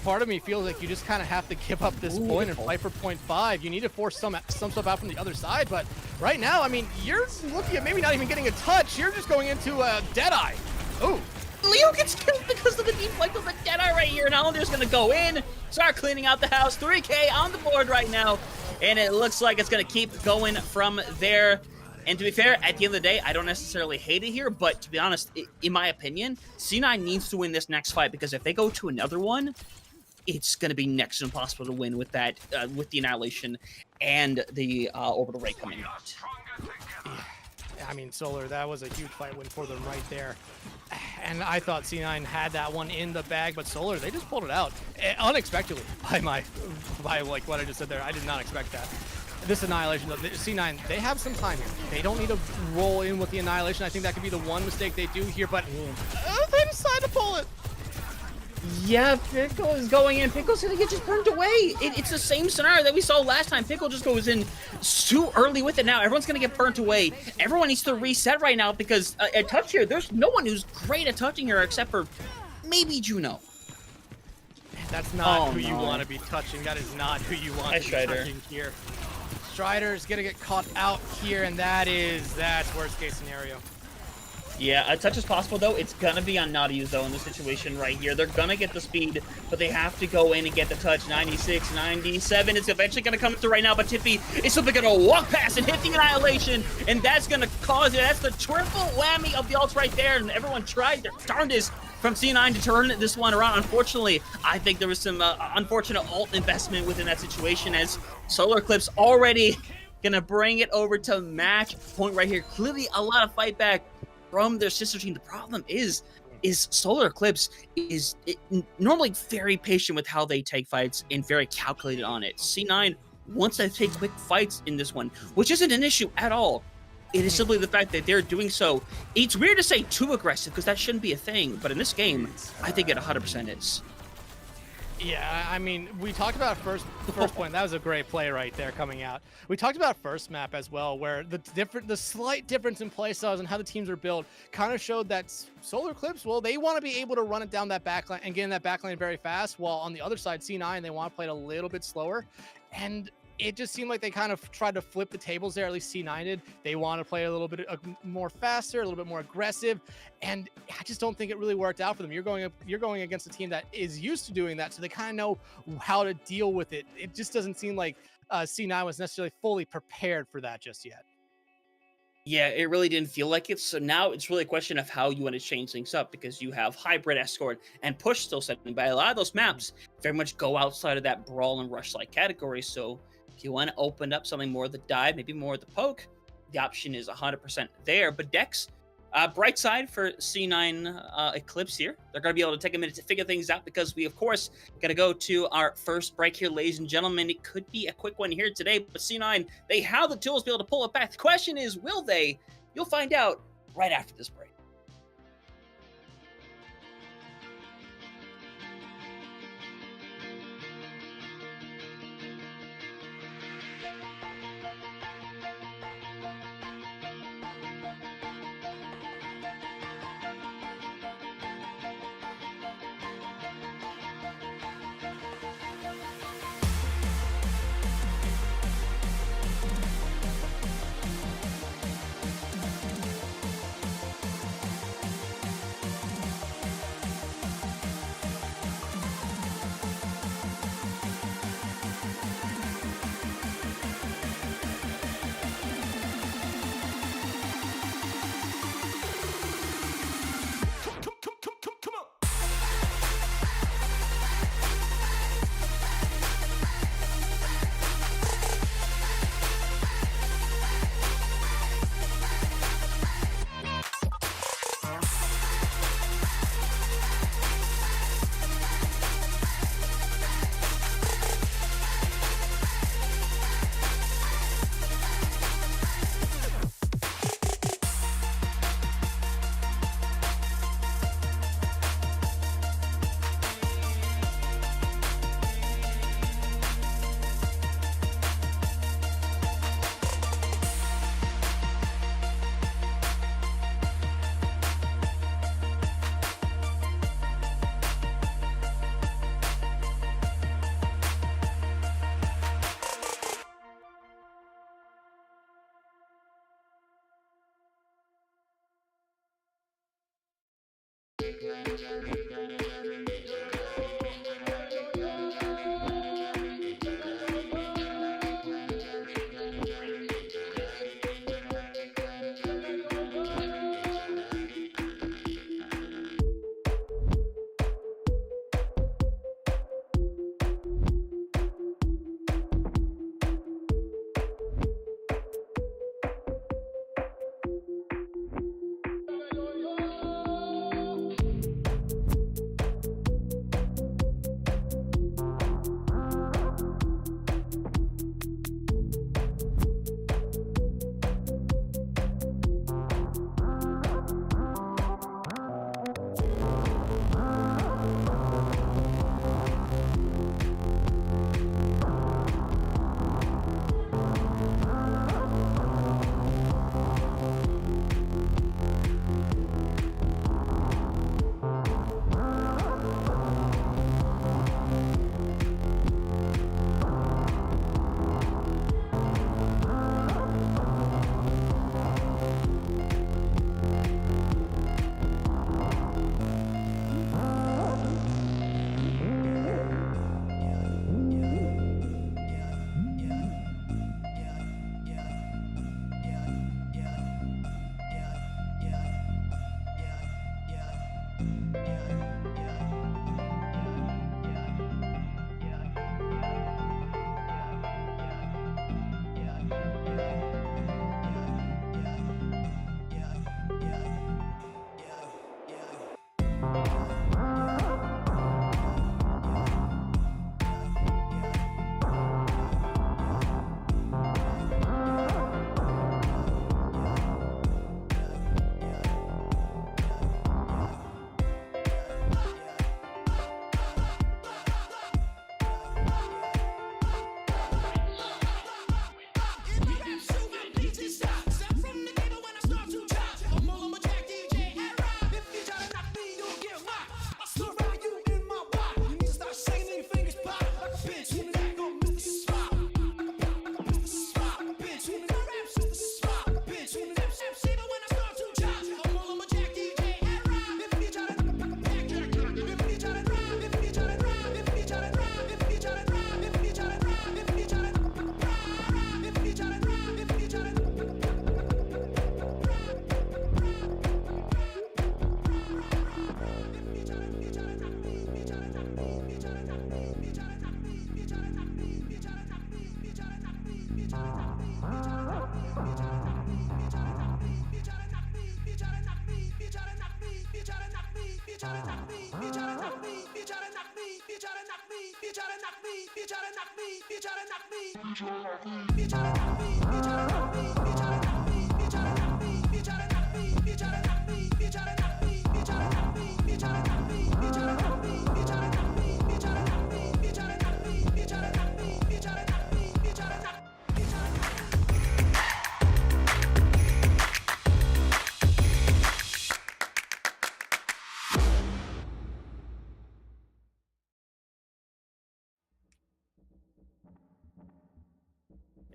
Part of me feels like you just kind of have to give up this point and fight for point 5. You need to force some stuff out from the other side, but right now, I mean, you're looking at maybe not even getting a touch. You're just going into a Deadeye. Oh. Leo gets killed because of the deflect of the Deadeye right here, and Allander's gonna go in, start cleaning out the house. 3K on the board right now, and it looks like it's gonna keep going from there. And to be fair, at the end of the day, I don't necessarily hate it here, but to be honest, in my opinion, C9 needs to win this next fight, because if they go to another one, it's going to be next to impossible to win with that, with the Annihilation and the Orbital Ray coming out. I mean, Solar, that was a huge fight win for them right there. And I thought C9 had that one in the bag, but Solar, they just pulled it out unexpectedly by like what I just said there. I did not expect that. This Annihilation, C9, they have some time here. They don't need to roll in with the Annihilation. I think that could be the one mistake they do here, but they decide to pull it. Yeah, Pickle is going in. Pickle's gonna get just burnt away. It's the same scenario that we saw last time. Pickle just goes in too early with it now. Everyone's gonna get burnt away. Everyone needs to reset right now because at touch here, there's no one who's great at touching here except for maybe Juno. That's not who you want to be touching. That is not who you want to be touching here. Strider's gonna get caught out here, and that's worst case scenario. Yeah, a touch is possible, though. It's gonna be on Nadius, though, in this situation right here. They're gonna get the speed, but they have to go in and get the touch. 96, 97. It's eventually gonna come through right now, but Tippy is simply gonna walk past and hit the Annihilation, and that's gonna cause it. That's the triple whammy of the ults right there, and everyone tried their darndest from C9 to turn this one around. Unfortunately, I think there was some unfortunate ult investment within that situation, as Solar-Eclipse already gonna bring it over to match point right here. Clearly a lot of fight back from their sister team. The problem is Solar-Eclipse is normally very patient with how they take fights and very calculated on it. C9 wants to take quick fights in this one, which isn't an issue at all. It is simply the fact that they're doing so. It's weird to say too aggressive because that shouldn't be a thing, but in this game, I think it 100% is. Yeah, I mean, we talked about first point. That was a great play right there coming out. We talked about first map as well, where the slight difference in play styles and how the teams are built kind of showed that Solar-Eclipse, well, they want to be able to run it down that backline and get in that backline very fast, while on the other side, C9, they want to play it a little bit slower. And it just seemed like they kind of tried to flip the tables there, at least C9 did. They want to play a little bit more faster, a little bit more aggressive, and I just don't think it really worked out for them. You're going against a team that is used to doing that, so they kind of know how to deal with it. It just doesn't seem like C9 was necessarily fully prepared for that just yet. Yeah, it really didn't feel like it. So now it's really a question of how you want to change things up, because you have Hybrid, Escort, and Push still setting by. A lot of those maps very much go outside of that Brawl and Rush-like category. So if you want to open up something more of the dive, maybe more of the poke, the option is 100% there. But Dex, bright side for C9 Eclipse here. They're going to be able to take a minute to figure things out, because we, of course, got to go to our first break here, ladies and gentlemen. It could be a quick one here today, but C9, they have the tools to be able to pull it back. The question is, will they? You'll find out right after this break.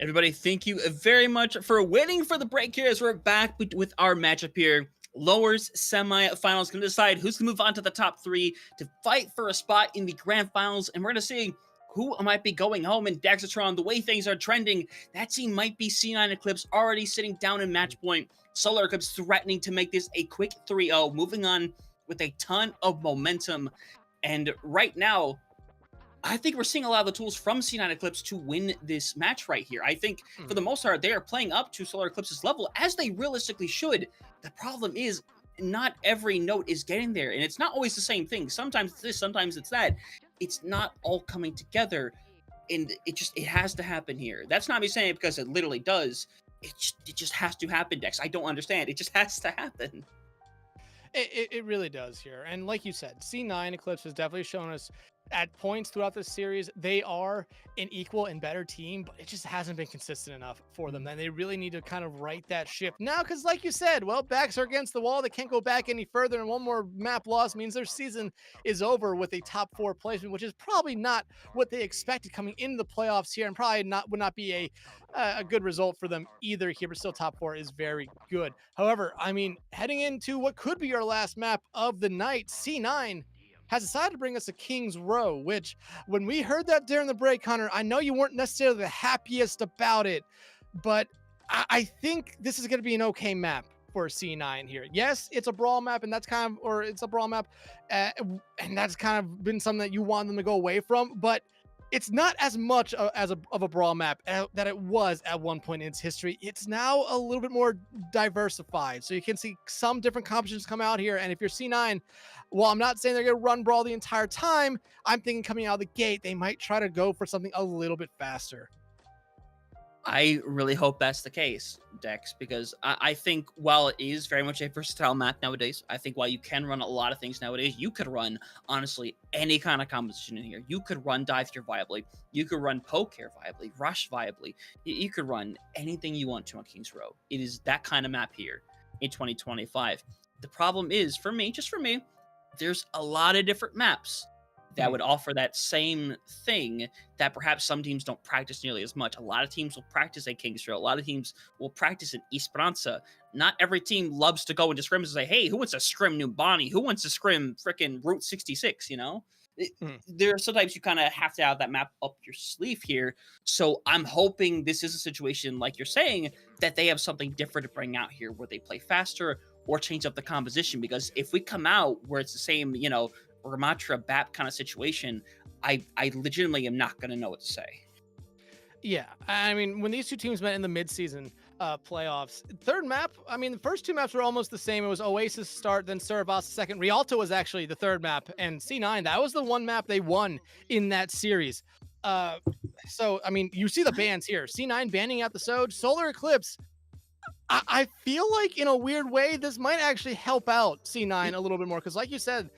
Everybody, thank you very much for waiting for the break here as we're back with our matchup here. Lowers semifinals going to decide who's going to move on to the top three to fight for a spot in the grand finals. And we're going to see who might be going home in Dexatron. The way things are trending, that team might be C9 Eclipse already sitting down in match point. Solar-Eclipse threatening to make this a quick 3-0, moving on with a ton of momentum. And right now, I think we're seeing a lot of the tools from C9 Eclipse to win this match right here. I think, for the most part, they are playing up to Solar-Eclipse's level, as they realistically should. The problem is, not every note is getting there, and it's not always the same thing. Sometimes it's this, sometimes it's that. It's not all coming together, and it has to happen here. That's not me saying it because it literally does. It just has to happen, Dex. I don't understand. It just has to happen. It really does here. And like you said, C9 Eclipse has definitely shown us at points throughout this series, they are an equal and better team, but it just hasn't been consistent enough for them. And they really need to kind of right that ship now, because like you said, well, backs are against the wall. They can't go back any further, and one more map loss means their season is over with a top 4 placement, which is probably not what they expected coming into the playoffs here, and probably would not be a good result for them either here, but still top 4 is very good. However, I mean, heading into what could be our last map of the night, C9 has decided to bring us a King's Row, which when we heard that during the break, Hunter, I know you weren't necessarily the happiest about it, but I think this is going to be an okay map for C9 here. Yes, it's a brawl map, and that's kind of, or it's a brawl map, and that's kind of been something that you want them to go away from, but it's not as much of a brawl map that it was at one point in its history. It's now a little bit more diversified. So you can see some different competitions come out here. And if you're C9, well, I'm not saying they're going to run brawl the entire time. I'm thinking coming out of the gate, they might try to go for something a little bit faster. I really hope that's the case, Dex, because I think while it is very much a versatile map nowadays, I think while you can run a lot of things nowadays, you could run, honestly, any kind of composition in here. You could run dive here viably. You could run poke here viably, rush viably. You could run anything you want to on King's Row. It is that kind of map here in 2025. The problem is, for me, just for me, there's a lot of different maps that would offer that same thing that perhaps some teams don't practice nearly as much. A lot of teams will practice at King's Row. A lot of teams will practice in Esperanza. Not every team loves to go into scrims and say, hey, who wants to scrim New Bonnie? Who wants to scrim frickin' Route 66, you know? There are sometimes you kind of have to have that map up your sleeve here. So I'm hoping this is a situation, like you're saying, that they have something different to bring out here where they play faster or change up the composition. Because if we come out where it's the same, you know, Ramatra BAP kind of situation, I legitimately am not going to know what to say. Yeah, I mean, when these two teams met in the mid-season playoffs, third map, I mean, the first two maps were almost the same. It was Oasis start, then Surabas second. Rialto was actually the third map, and C9, that was the one map they won in that series. So, I mean, you see the bans here. C9 banning out the Soj, Solar-Eclipse. I feel like in a weird way, this might actually help out C9 a little bit more. Because like you said,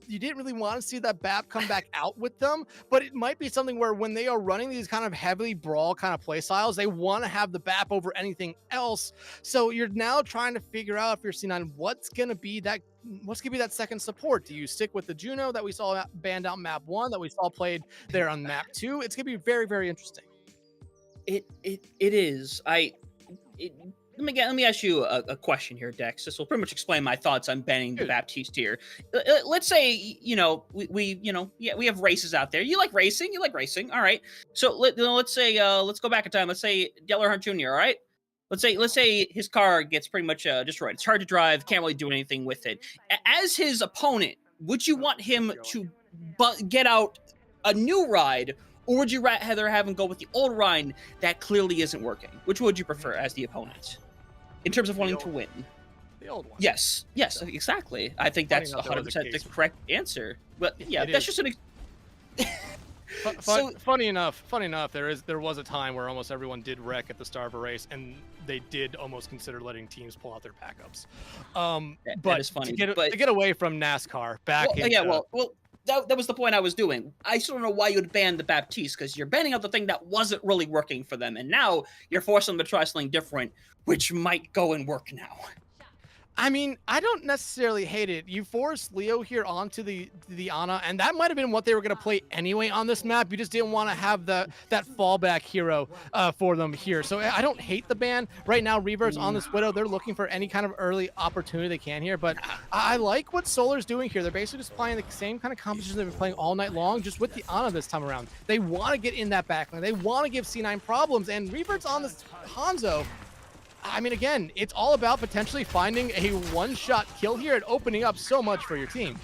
you didn't really want to see that BAP come back out with them, but it might be something where when they are running these kind of heavily brawl kind of play styles, they want to have the BAP over anything else. So you're now trying to figure out, if you're C9, what's going to be that second support? Do you stick with the Juno that we saw banned out map 1, that we saw played there on map 2? It's going to be very, very interesting. It is. Let me ask you a question here, Dex. This will pretty much explain my thoughts on banning the Baptiste here. Let's say, you know, we have races out there. You like racing? All right. So let's say, let's go back in time. Let's say Dale Earnhardt Jr., all right? Let's say his car gets pretty much destroyed. It's hard to drive, can't really do anything with it. As his opponent, would you want him to get out a new ride, or would you rather have him go with the old ride that clearly isn't working? Which would you prefer as the opponent? In terms of wanting to win. The old one. Yes, exactly. I think that's 100% the correct answer. But yeah, that's just an... Funny enough, there was a time where almost everyone did wreck at the start of a race, and they did almost consider letting teams pull out their backups. But that is funny. To get away from NASCAR back that was the point I was doing. I still don't know why you would ban the Baptiste, because you're banning out the thing that wasn't really working for them, and now you're forcing them to try something different, which might go and work now. I mean, I don't necessarily hate it. You forced Leo here onto the Ana, and that might have been what they were going to play anyway on this map. You just didn't want to have that fallback hero for them here. So I don't hate the ban. Right now, Revert's on this Widow. They're looking for any kind of early opportunity they can here, but I like what Solar's doing here. They're basically just playing the same kind of competition they've been playing all night long, just with the Ana this time around. They want to get in that backline. They want to give C9 problems, and Revert's on this Hanzo. I mean, again, it's all about potentially finding a one-shot kill here and opening up so much for your team.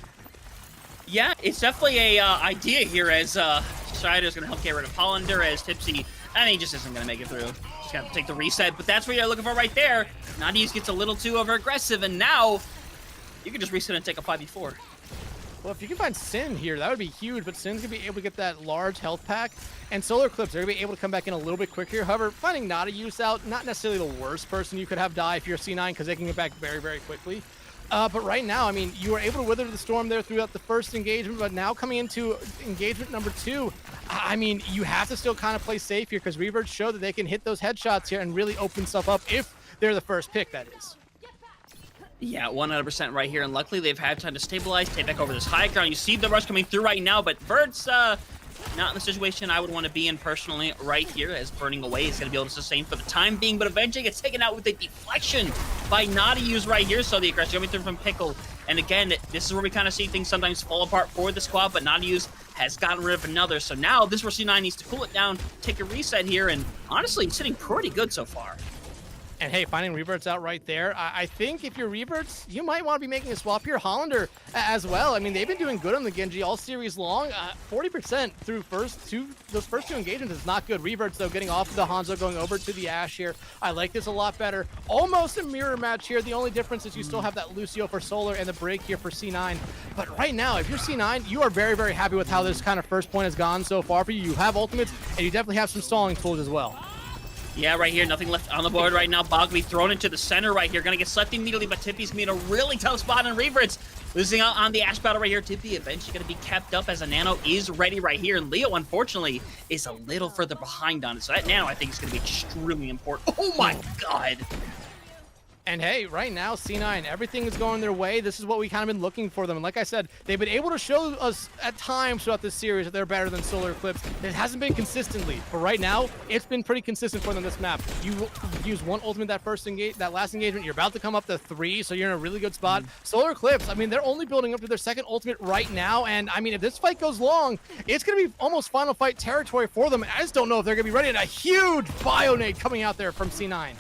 Yeah, it's definitely a idea here, as Shider's going to help get rid of Hollander, as Tipsy, I mean, he just isn't going to make it through. Just got to take the reset, but that's what you're looking for right there. Nadius gets a little too over-aggressive, and now you can just reset and take a 5v4. Well, if you can find Sin here, that would be huge, but Sin's going to be able to get that large health pack, and Solar-Eclipse, they're going to be able to come back in a little bit quicker. However, finding Nadius out, not necessarily the worst person you could have die if you're C9, because they can get back very, very quickly. But right now, I mean, you were able to weather the storm there throughout the first engagement, but now coming into engagement number 2, I mean, you have to still kind of play safe here because Reverts show that they can hit those headshots here and really open stuff up if they're the first pick, that is. Yeah, 100% right here, and luckily they've had time to stabilize, take back over this high ground. You see the rush coming through right now, but Vert's not in the situation I would want to be in personally right here, as burning away is going to be able to sustain for the time being, but eventually gets taken out with a deflection by Nadius right here, so the aggression coming through from Pickle. And again, this is where we kind of see things sometimes fall apart for the squad, but Nadius has gotten rid of another, so now this is where C9 needs to cool it down, take a reset here, and honestly, it's sitting pretty good so far. And hey, finding Reverts out right there, I think if you're Reverts, you might want to be making a swap here. Hollander as well. I mean, they've been doing good on the Genji all series long. 40% through those first two engagements is not good. Reverts, though, getting off of the Hanzo, going over to the Ashe here. I like this a lot better. Almost a mirror match here. The only difference is you still have that Lucio for Solar and the break here for C9. But right now, if you're C9, you are very, very happy with how this kind of first point has gone so far for you. You have ultimates, and you definitely have some stalling tools as well. Yeah, right here, nothing left on the board right now. Bog be thrown into the center right here. Gonna get slept immediately, but Tippy's gonna be in a really tough spot, and Reverts losing out on the Ashe battle right here. Tippy eventually gonna be kept up as a Nano is ready right here, and Leo, unfortunately, is a little further behind on it. So that Nano, I think, is gonna be extremely important. Oh my god! And hey, right now, C9, everything is going their way. This is what we kind of been looking for them. And like I said, they've been able to show us at times throughout this series that they're better than Solar-Eclipse. It hasn't been consistently, but right now, it's been pretty consistent for them this map. You use one ultimate that last engagement, you're about to come up to 3, so you're in a really good spot. Solar-Eclipse, I mean, they're only building up to their second ultimate right now, and I mean, if this fight goes long, it's going to be almost final fight territory for them. I just don't know if they're going to be ready, and a huge Bionade coming out there from C9.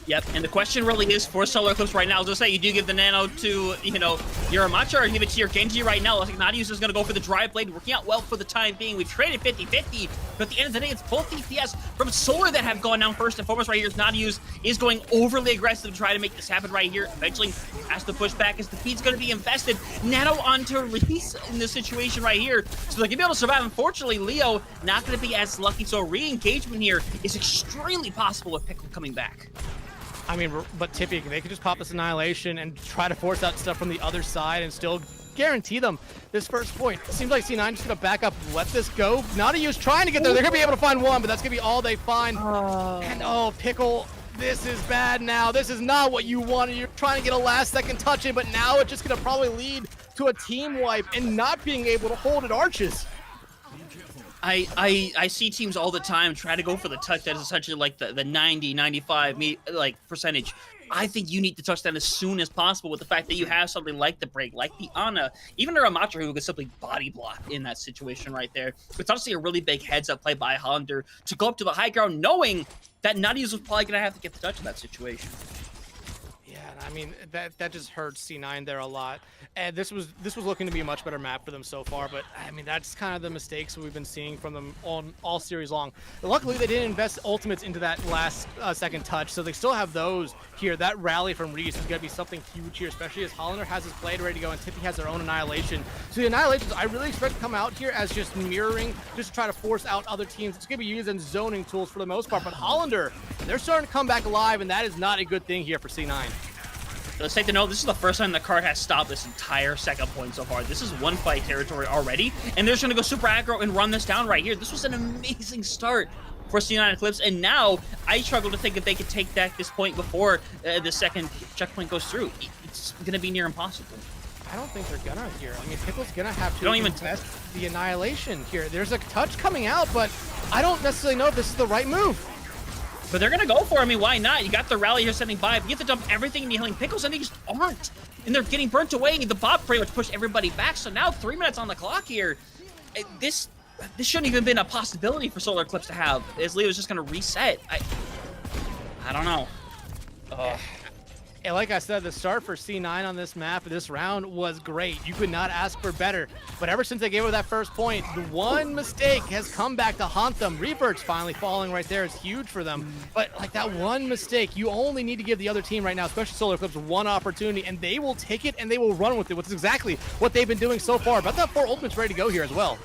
Yep, and the question really is for Solar-Eclipse right now. As I say, you do give the Nano to, you know, your Amacha, or give it to your Genji right now. I think Nadius is going to go for the Drive Blade, working out well for the time being. We've traded 50-50, but at the end of the day, it's both DPS from Solar that have gone down first and foremost right here. Nadius is going overly aggressive to try to make this happen right here. Eventually has to push back as the feed's going to be infested. Nano onto release in this situation right here, so they can be able to survive. Unfortunately, Leo not going to be as lucky, so re-engagement here is extremely possible with Pickle coming back. I mean, but Tippy, they could just pop this Annihilation and try to force out stuff from the other side and still guarantee them this first point. It seems like C9 just gonna back up, let this go. Nadius trying to get there. They're gonna be able to find one, but that's gonna be all they find. And oh, Pickle, this is bad now. This is not what you wanted. You're trying to get a last second touch in, but now it's just gonna probably lead to a team wipe and not being able to hold at Arches. I see teams all the time try to go for the touch that is essentially like the 90, 95 percentage. I think you need to touch that as soon as possible with the fact that you have something like the break, like the Ana, even a Amacha who could simply body block in that situation right there. It's honestly a really big heads up play by Hollander to go up to the high ground knowing that Nadius was probably going to have to get the touch in that situation. Yeah, I mean, that just hurts C9 there a lot. And this was looking to be a much better map for them so far, but I mean, that's kind of the mistakes we've been seeing from them all series long. Luckily, they didn't invest ultimates into that last second touch, so they still have those here. That rally from Reese is going to be something huge here, especially as Hollander has his blade ready to go and Tippy has their own Annihilation. So the Annihilations, I really expect to come out here as just mirroring, just to try to force out other teams. It's going to be used as zoning tools for the most part, but Hollander, they're starting to come back alive, and that is not a good thing here for C9. Let's take the note, this is the first time the card has stopped this entire second point so far. This is one fight territory already, and they're just gonna go super aggro and run this down right here. This was an amazing start for C9 Eclipse, and now I struggle to think if they could take this point before the second checkpoint goes through. It's gonna be near impossible. I don't think they're gonna here. I mean, Pickle's gonna have to don't even invest the Annihilation here. There's a touch coming out, but I don't necessarily know if this is the right move. But they're going to go for it. I mean, why not? You got the rally here setting by. But you have to dump everything into healing Pickles, and they just aren't. And they're getting burnt away. The bot pretty much pushed everybody back. So now 3 minutes on the clock here. This shouldn't even been a possibility for Solar-Eclipse to have, as Leo's just going to reset. I don't know. And like I said, the start for C9 on this map, this round, was great. You could not ask for better. But ever since they gave her that first point, the one mistake has come back to haunt them. Reverts finally falling right there is huge for them. But like that one mistake, you only need to give the other team right now, especially Solar-Eclipse, one opportunity, and they will take it and they will run with it, which is exactly what they've been doing so far. But that 4 ultimates ready to go here as well.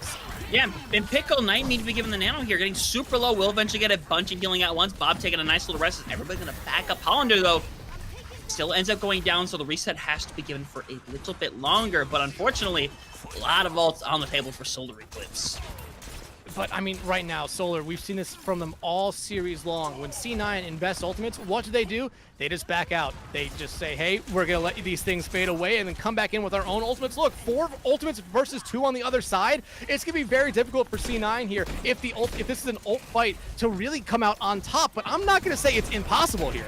Yeah, and Pickle Knight need to be given the Nano here, getting super low. Will eventually get a bunch of healing at once. Bob taking a nice little rest. Everybody's going to back up Hollander, though. still ends up going down, so the reset has to be given for a little bit longer. But unfortunately, a lot of ults on the table for Solar-Eclipse. But I mean, right now, Solar, we've seen this from them all series long. When C9 invests ultimates, what do? They just back out. They just say, hey, we're going to let these things fade away and then come back in with our own ultimates. Look, 4 ultimates versus 2 on the other side. It's going to be very difficult for C9 here if this is an ult fight to really come out on top. But I'm not going to say it's impossible here.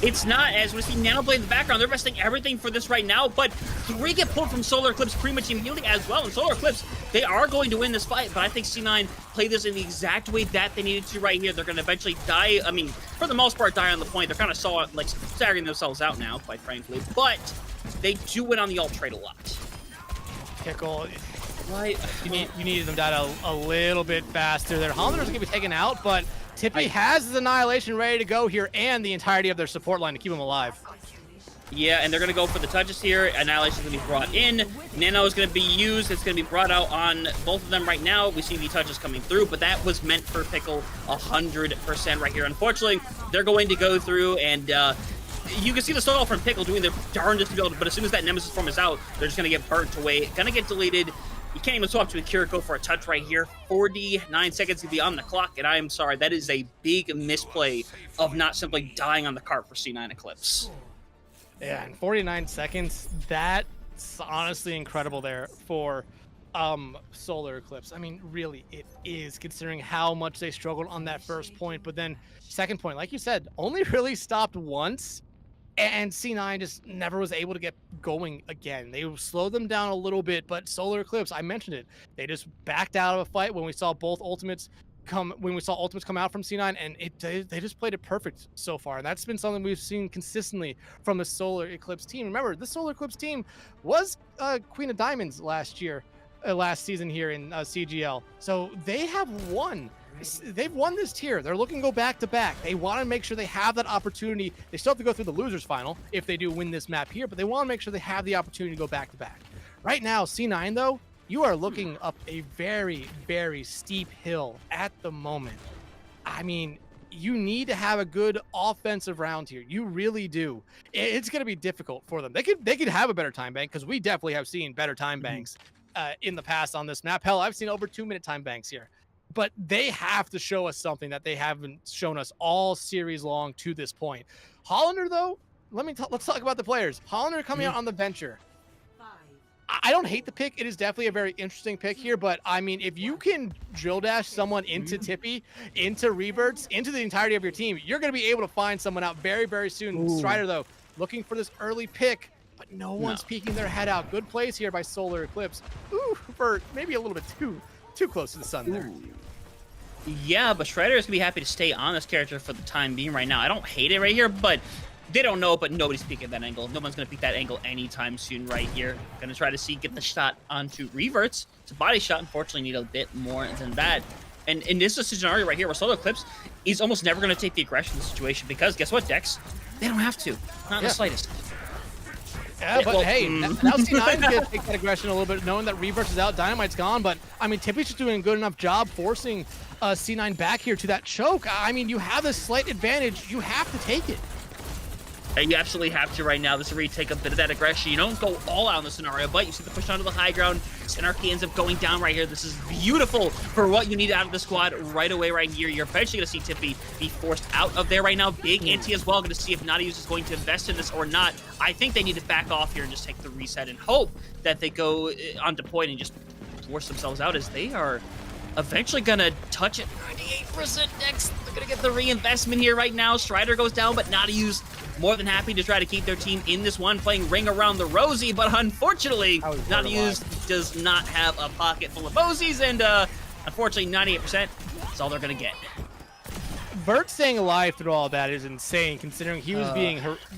It's not, as we see Nanoblade in the background. They're investing everything for this right now, but 3 get pulled from Solar-Eclipse pretty much immediately as well. And Solar-Eclipse, they are going to win this fight, but I think C9 played this in the exact way that they needed to right here. They're going to eventually die. I mean, for the most part, die on the point. They're kind of staggering themselves out now, quite frankly, but they do win on the ult trade a lot. Pickle, Right. you needed them down a little bit faster there. Hollander's going to be taken out, but Tippy has his Annihilation ready to go here and the entirety of their support line to keep him alive. Yeah, and they're going to go for the touches here. Annihilation is going to be brought in. Nano is going to be used. It's going to be brought out on both of them right now. We see the touches coming through, but that was meant for Pickle 100% right here. Unfortunately, they're going to go through, and you can see the stall from Pickle doing their darndest to be able to, but as soon as that Nemesis form is out, they're just going to get burnt away. Going to get deleted. You can't even swap to a Kiriko for a touch right here. 49 seconds to be on the clock, and I am sorry. That is a big misplay of not simply dying on the cart for C9 Eclipse. Yeah, and 49 seconds, that's honestly incredible there for Solar-Eclipse. I mean, really, it is, considering how much they struggled on that first point. But then second point, like you said, only really stopped once. And C9 just never was able to get going again. They slowed them down a little bit, but Solar-Eclipse, I mentioned it, they just backed out of a fight when we saw ultimates come out from C9, and they just played it perfect so far. And that's been something we've seen consistently from the Solar-Eclipse team. Remember, the Solar-Eclipse team was Queen of Diamonds last season here in CGL. So they have won. They've won this tier. They're looking to go back to back. They want to make sure they have that opportunity. They still have to go through the losers final if they do win this map here, but they want to make sure they have the opportunity to go back to back. Right now, C9 though, you are looking up a very, very steep hill at the moment. I mean, you need to have a good offensive round here. You really do. It's going to be difficult for them. They could have a better time bank, because we definitely have seen better time banks in the past on this map. Hell, I've seen over 2-minute time banks here. But they have to show us something that they haven't shown us all series long to this point. Hollander, though, let's talk about the players. Hollander coming out on the venture. I don't hate the pick. It is definitely a very interesting pick here, but I mean, if you can drill dash someone into Tippy, into reverts, into the entirety of your team, you're going to be able to find someone out very, very soon. Ooh. Strider, though, looking for this early pick, but no one's peeking their head out. Good plays here by Solar-Eclipse. Ooh, for maybe a little bit too close to the sun there. Yeah, but Shredder is going to be happy to stay on this character for the time being right now. I don't hate it right here, but they don't know, but nobody's peeking that angle. No one's going to peek that angle anytime soon right here. Going to try to get the shot onto reverts. It's a body shot. Unfortunately, need a bit more than that. And this is a scenario right here where Solar-Eclipse is almost never going to take the aggression in the situation, because guess what, Dex? They don't have to. Not in the slightest. Yeah, but well, hey, now C9 can take that aggression a little bit, knowing that reverse is out, Dynamite's gone, but I mean, Tippy's just doing a good enough job forcing C9 back here to that choke. I mean, you have this slight advantage. You have to take it. You absolutely have to right now. This is where you take a bit of that aggression. You don't go all out in the scenario, but you see the push onto the high ground. Synarchy ends up going down right here. This is beautiful for what you need out of the squad right away right here. You're eventually going to see Tippy be forced out of there right now. Big anti as well. Going to see if Nadius is going to invest in this or not. I think they need to back off here and just take the reset and hope that they go onto point and just force themselves out, as they are eventually going to touch it. 98% next. They're going to get the reinvestment here right now. Strider goes down, but Nadius more than happy to try to keep their team in this one, playing Ring Around the Rosie, but unfortunately, Nadius does not have a pocket full of Bosies, and unfortunately, 98% is all they're going to get. Vert staying alive through all that is insane, considering he was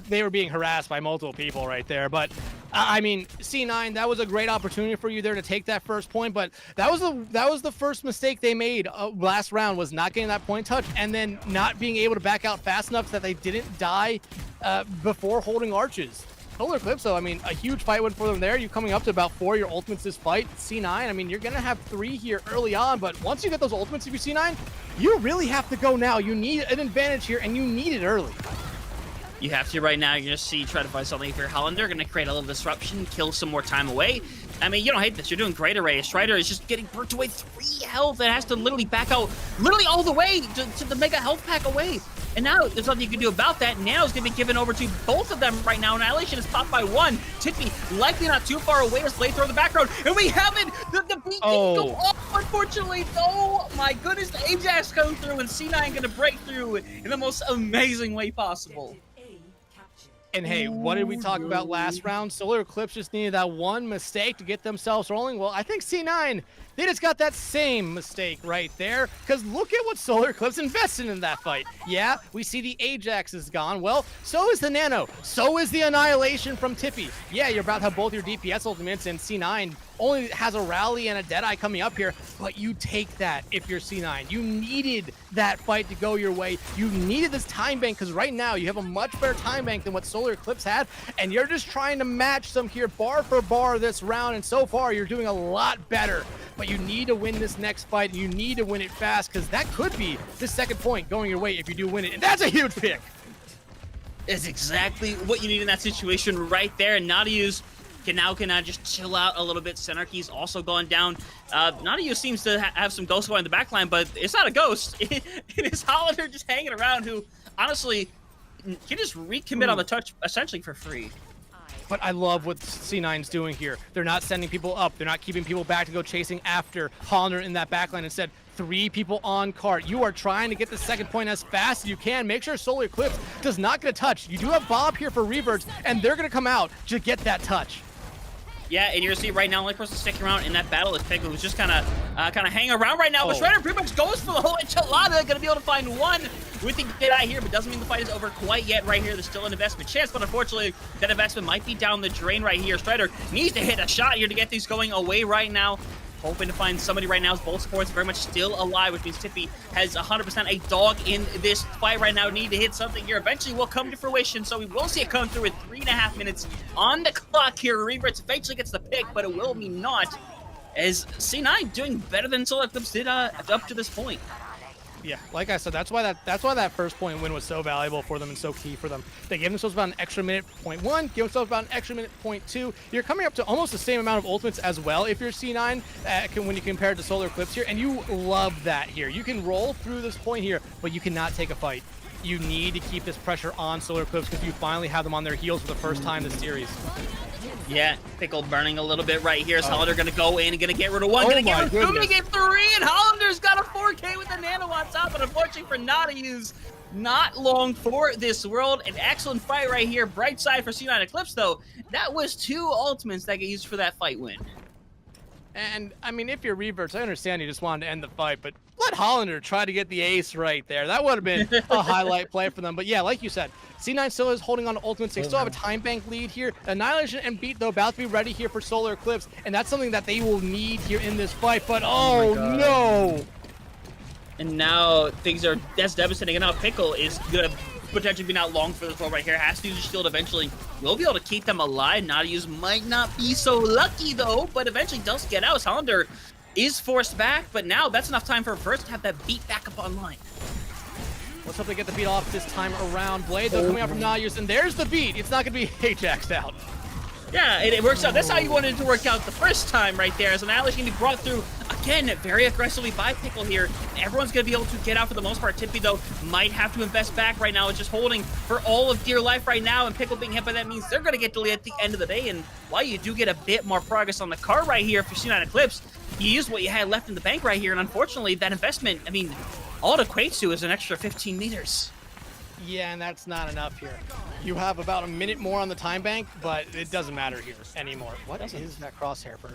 they were being harassed by multiple people right there. But I mean, C9, that was a great opportunity for you there to take that first point. But that was the first mistake they made last round, was not getting that point touch and then not being able to back out fast enough so that they didn't die before holding arches. Solar-Eclipse, though, I mean, a huge fight win for them there. You're coming up to about 4 of your ultimates this fight. C9, I mean, you're going to have 3 here early on, but once you get those ultimates, if you're C9, you really have to go now. You need an advantage here, and you need it early. You have to right now. You're going to see try to find something for Hollander. Going to create a little disruption, kill some more time away. I mean, you don't hate this. You're doing great, Array. Strider is just getting burnt away 3 health and has to literally back out literally all the way to the mega health pack away. And now there's nothing you can do about that. Nano's going to be given over to both of them right now. Annihilation is popped by 1. Tippy likely not too far away as Flamethrower in the background. And we have it! The beat didn't go off, unfortunately. Oh my goodness, the Ajax coming through and C9 going to break through in the most amazing way possible. And hey, what did we talk about last round? Solar-Eclipse just needed that one mistake to get themselves rolling. Well, I think C9, they just got that same mistake right there. Because look at what Solar-Eclipse invested in that fight. Yeah, we see the Ajax is gone. Well, so is the Nano. So is the Annihilation from Tippy. Yeah, you're about to have both your DPS ultimates, and C9 only has a rally and a Deadeye coming up here, but you take that if you're C9. You needed that fight to go your way. You needed this time bank, because right now you have a much better time bank than what Solar-Eclipse had, and you're just trying to match them here bar for bar this round, and so far you're doing a lot better. But you need to win this next fight, and you need to win it fast, because that could be the second point going your way if you do win it, and that's a huge pick. It's exactly what you need in that situation right there, and Nadiu's can now just chill out a little bit. Senarchy's also gone down. Nadiu seems to have some ghosts going in the backline, but it's not a ghost. It is Hollander just hanging around, who honestly can just recommit on the touch essentially for free. But I love what C9's doing here. They're not sending people up. They're not keeping people back to go chasing after Hollander in that backline. Instead, 3 people on cart. You are trying to get the second point as fast as you can. Make sure Solar-Eclipse does not get a touch. You do have Bob here for reverts, and they're going to come out to get that touch. Yeah, and you're gonna see right now, the only person sticking around in that battle is Pickle, who's just kind of hanging around right now. But Shredder pretty much goes for the whole enchilada. Gonna be able to find one with the Deadeye here, but doesn't mean the fight is over quite yet. Right here, there's still an investment chance, but unfortunately, that investment might be down the drain right here. Shredder needs to hit a shot here to get these going away right now. Hoping to find somebody right now. Both supports very much still alive, which means Tippy has 100% a dog in this fight right now. Need to hit something here. Eventually will come to fruition, so we will see it come through with 3.5 minutes on the clock here. Reverts eventually gets the pick, but it will be not, as C9 doing better than Solar-Eclipse did up to this point. Yeah, like I said, that's why that first point win was so valuable for them and so key for them. They gave themselves about an extra minute, point 1, give themselves about an extra minute, point 2. You're coming up to almost the same amount of ultimates as well if you're C9 when you compare it to Solar-Eclipse here, and you love that here. You can roll through this point here, but you cannot take a fight. You need to keep this pressure on Solar-Eclipse because you finally have them on their heels for the first time this series. Yeah, Pickle burning a little bit right here. Hollander gonna go in and gonna get rid of 1, gonna get rid of 2, gonna get 3, and Hollander's got a 4K with the Nano on top, but unfortunately for Nadiu's not long for this world. An excellent fight right here. Bright side for C9 Eclipse, though. That was 2 ultimates that get used for that fight win. And, I mean, if you're reverts, I understand you just wanted to end the fight, but let Hollander try to get the ace right there. That would have been a highlight play for them. But yeah, like you said, C9 still is holding on to ultimates. They still have a time bank lead here. Annihilation and Beat, though, about to be ready here for Solar-Eclipse, and that's something that they will need here in this fight. But, oh no! And now things are, that's devastating. And now Pickle is going to potentially be not long for this world right here. Has to use the shield eventually. Will be able to keep them alive. Nadiu's might not be so lucky, though, but eventually does get out. Hollander is forced back, but now that's enough time for Verse to have that Beat back up online. Let's hope they get the Beat off this time around. Blade, though, coming out from Nadius, and there's the Beat. It's not going to be Ajaxed out. Yeah, it works out. That's how you wanted it to work out the first time right there. As Annihilation can be brought through, again, very aggressively by Pickle here. Everyone's going to be able to get out for the most part. Tippy, though, might have to invest back right now. It's just holding for all of dear life right now, and Pickle being hit by that means they're going to get delayed at the end of the day. And while you do get a bit more progress on the card right here for C9 Eclipse, you used what you had left in the bank right here, and unfortunately, that investment, I mean, all it equates to is an extra 15 meters. Yeah, and that's not enough here. You have about a minute more on the time bank, but it doesn't matter here anymore. What is that crosshair for?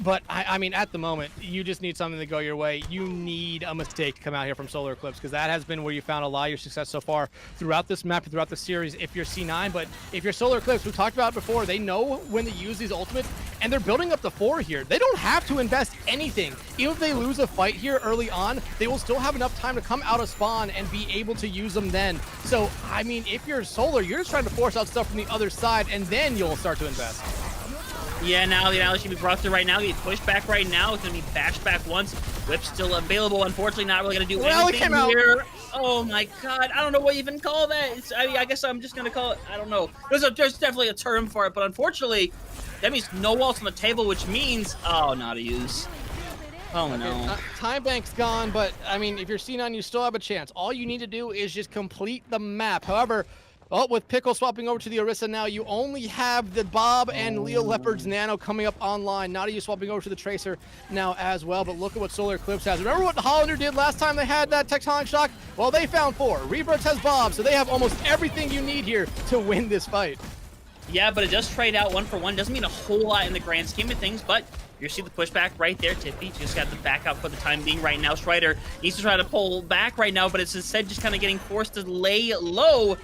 But I mean, at the moment, you just need something to go your way. You need a mistake to come out here from Solar-Eclipse, because that has been where you found a lot of your success so far throughout this map, throughout the series, if you're C9. But if you're Solar-Eclipse, we talked about it before, they know when to use these ultimates, and they're building up the 4 here. They don't have to invest anything. Even if they lose a fight here early on, they will still have enough time to come out of spawn and be able to use them then. So, I mean, if you're Solar, you're just trying to force out stuff from the other side, and then you'll start to invest. Yeah, now the Annihilation can be brought through right now. Get pushed back right now. It's going to be bashed back once. Whip's still available. Unfortunately, not really going to do anything here. Oh my god, I don't know what you even call that. I mean, I guess I'm just gonna call it, I don't know. There's definitely a term for it, but unfortunately, that means no walls on the table, which means, oh, not a use. Oh no. Time bank's gone, but I mean, if you're C9, you still have a chance. All you need to do is just complete the map. However, with Pickle swapping over to the Orisa now, you only have the Bob and Leo Leopard's Nano coming up online. Not you swapping over to the Tracer now as well, but look at what Solar-Eclipse has. Remember what Hollander did last time they had that Tectonic Shock? Well, they found 4. Rebirth has Bob, so they have almost everything you need here to win this fight. Yeah, but it does trade out 1 for 1. Doesn't mean a whole lot in the grand scheme of things, but you see the pushback right there. Tippy just got the back out for the time being right now. Strider needs to try to pull back right now, but it's instead just kind of getting forced to lay low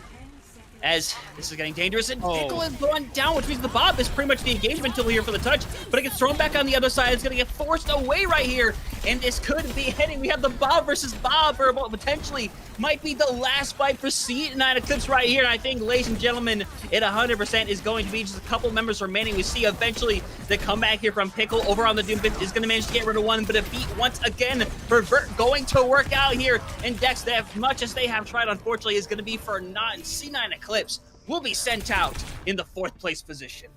as this is getting dangerous. And Pickle is going down, which means the Bob is pretty much the engagement tool here for the touch, but it gets thrown back on the other side. It's going to get forced away right here, and this could be heading. We have the Bob versus Bob, or what potentially might be the last fight for C9 Eclipse right here. And I think, ladies and gentlemen, it 100% is going to be just a couple members remaining. We see eventually the comeback here from Pickle over on the Doom Pit is going to manage to get rid of one, but a beat once again for Vert going to work out here. And Dex, as much as they have tried, unfortunately, is going to be for not. C9 Eclipse will be sent out in the 4th place position.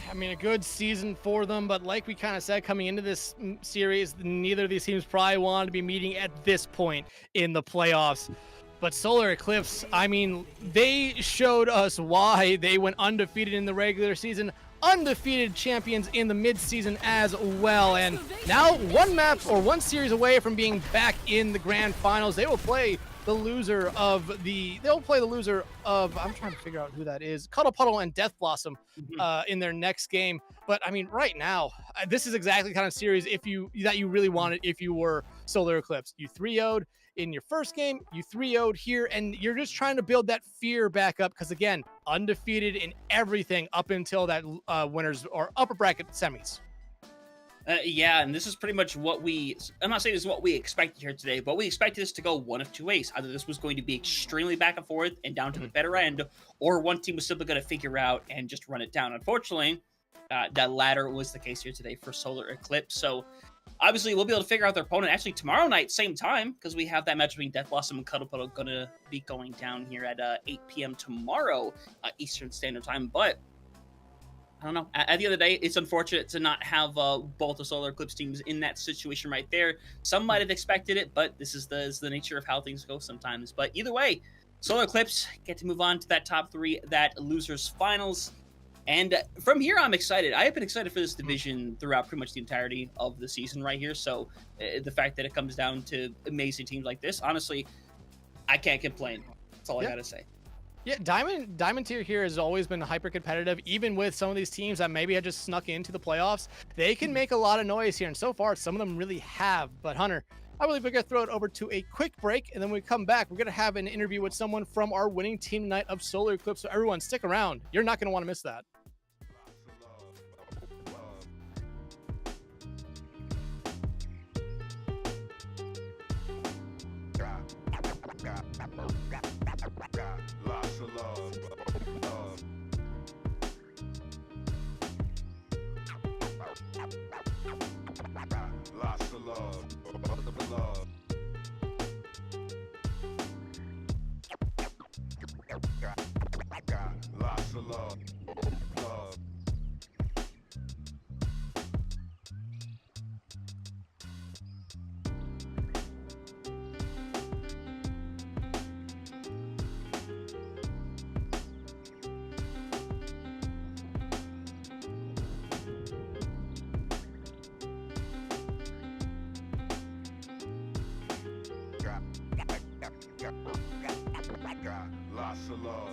I mean, a good season for them, but like we kind of said coming into this series, neither of these teams probably wanted to be meeting at this point in the playoffs. But Solar-Eclipse, I mean, they showed us why they went undefeated in the regular season, undefeated champions in the mid-season as well, and now one map or one series away from being back in the grand finals. They will play the loser of I'm trying to figure out who that is, Cuddle Puddle and Death Blossom in their next game. But I mean, right now, this is exactly the kind of series that you really wanted if you were Solar-Eclipse. You 3-0'd in your first game, you 3-0'd here, and you're just trying to build that fear back up because, again, undefeated in everything up until that winners or upper bracket semis. Yeah, and this is pretty much what I'm not saying this is what we expected here today, but we expected this to go one of two ways. Either this was going to be extremely back and forth and down to the better end, or one team was simply going to figure out and just run it down. Unfortunately, that latter was the case here today for Solar-Eclipse. So obviously we'll be able to figure out their opponent actually tomorrow night, same time, because we have that match between Death Blossom and Cuddle Puddle going to be going down here at 8 p.m. tomorrow, Eastern Standard Time. But I don't know. At the end of the day, it's unfortunate to not have both the Solar-Eclipse teams in that situation right there. Some might have expected it, but this is the nature of how things go sometimes. But either way, Solar-Eclipse get to move on to that top 3, that losers finals. And from here, I'm excited. I have been excited for this division throughout pretty much the entirety of the season right here. So the fact that it comes down to amazing teams like this, honestly, I can't complain. That's all I got to say. Yeah, Diamond tier here has always been hyper competitive, even with some of these teams that maybe had just snuck into the playoffs. They can make a lot of noise here, and so far, some of them really have. But Hunter, I believe we're going to throw it over to a quick break, and then when we come back, we're going to have an interview with someone from our winning team tonight of Solar-Eclipse. So everyone, stick around. You're not going to want to miss that. Lots of love.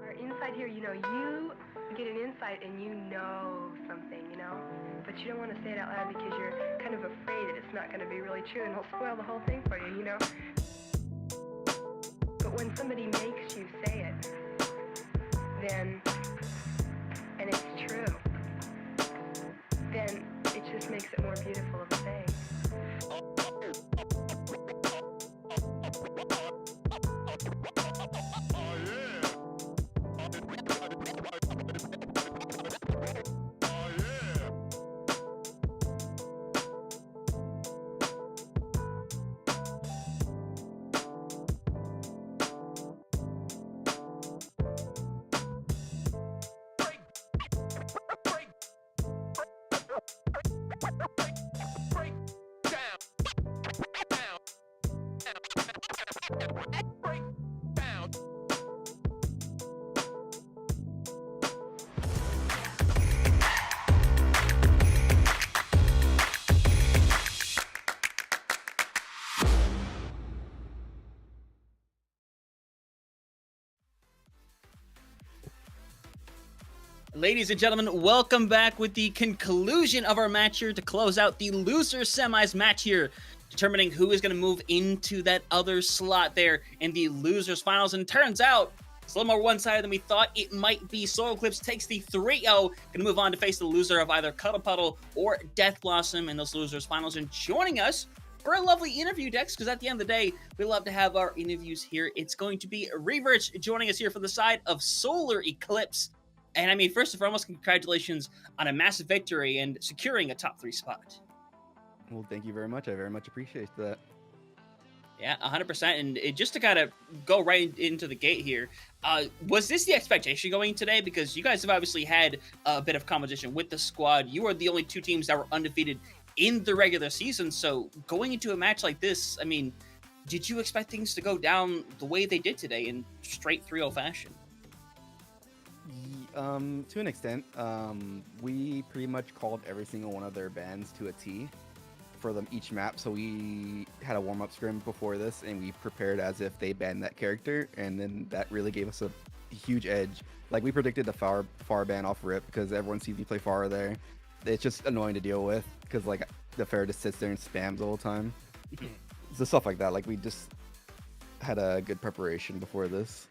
Our insight here, you get an insight and you know something, but you don't want to say it out loud because you're kind of afraid that it's not going to be really true and it'll spoil the whole thing for you, But when somebody makes you say it, then, and it's true, then it just makes it more beautiful of a thing. Ladies and gentlemen, welcome back with the conclusion of our match here to close out the loser semis match here, determining who is going to move into that other slot there in the losers finals. And turns out it's a little more one-sided than we thought. It might be Solar-Eclipse takes the 3-0, going to move on to face the loser of either Cuddle Puddle or Death Blossom in those losers finals. And joining us for a lovely interview, Dex, because at the end of the day, we love to have our interviews here. It's going to be Reverse joining us here from the side of Solar-Eclipse. And I mean, first and foremost, congratulations on a massive victory and securing a top 3 spot. Well, thank you very much. I very much appreciate that. Yeah, 100%. And just to kind of go right into the gate here, was this the expectation going today? Because you guys have obviously had a bit of competition with the squad. You are the only 2 teams that were undefeated in the regular season. So going into a match like this, I mean, did you expect things to go down the way they did today in straight 3-0 fashion? To an extent, we pretty much called every single one of their bans to a T for them each map. So we had a warm-up scrim before this, and we prepared as if they banned that character, and then that really gave us a huge edge. Like, we predicted the Pharah ban off rip because everyone sees me play Pharah there. It's just annoying to deal with because like the Pharah just sits there and spams all the time. So stuff like that. Like, we just had a good preparation before this.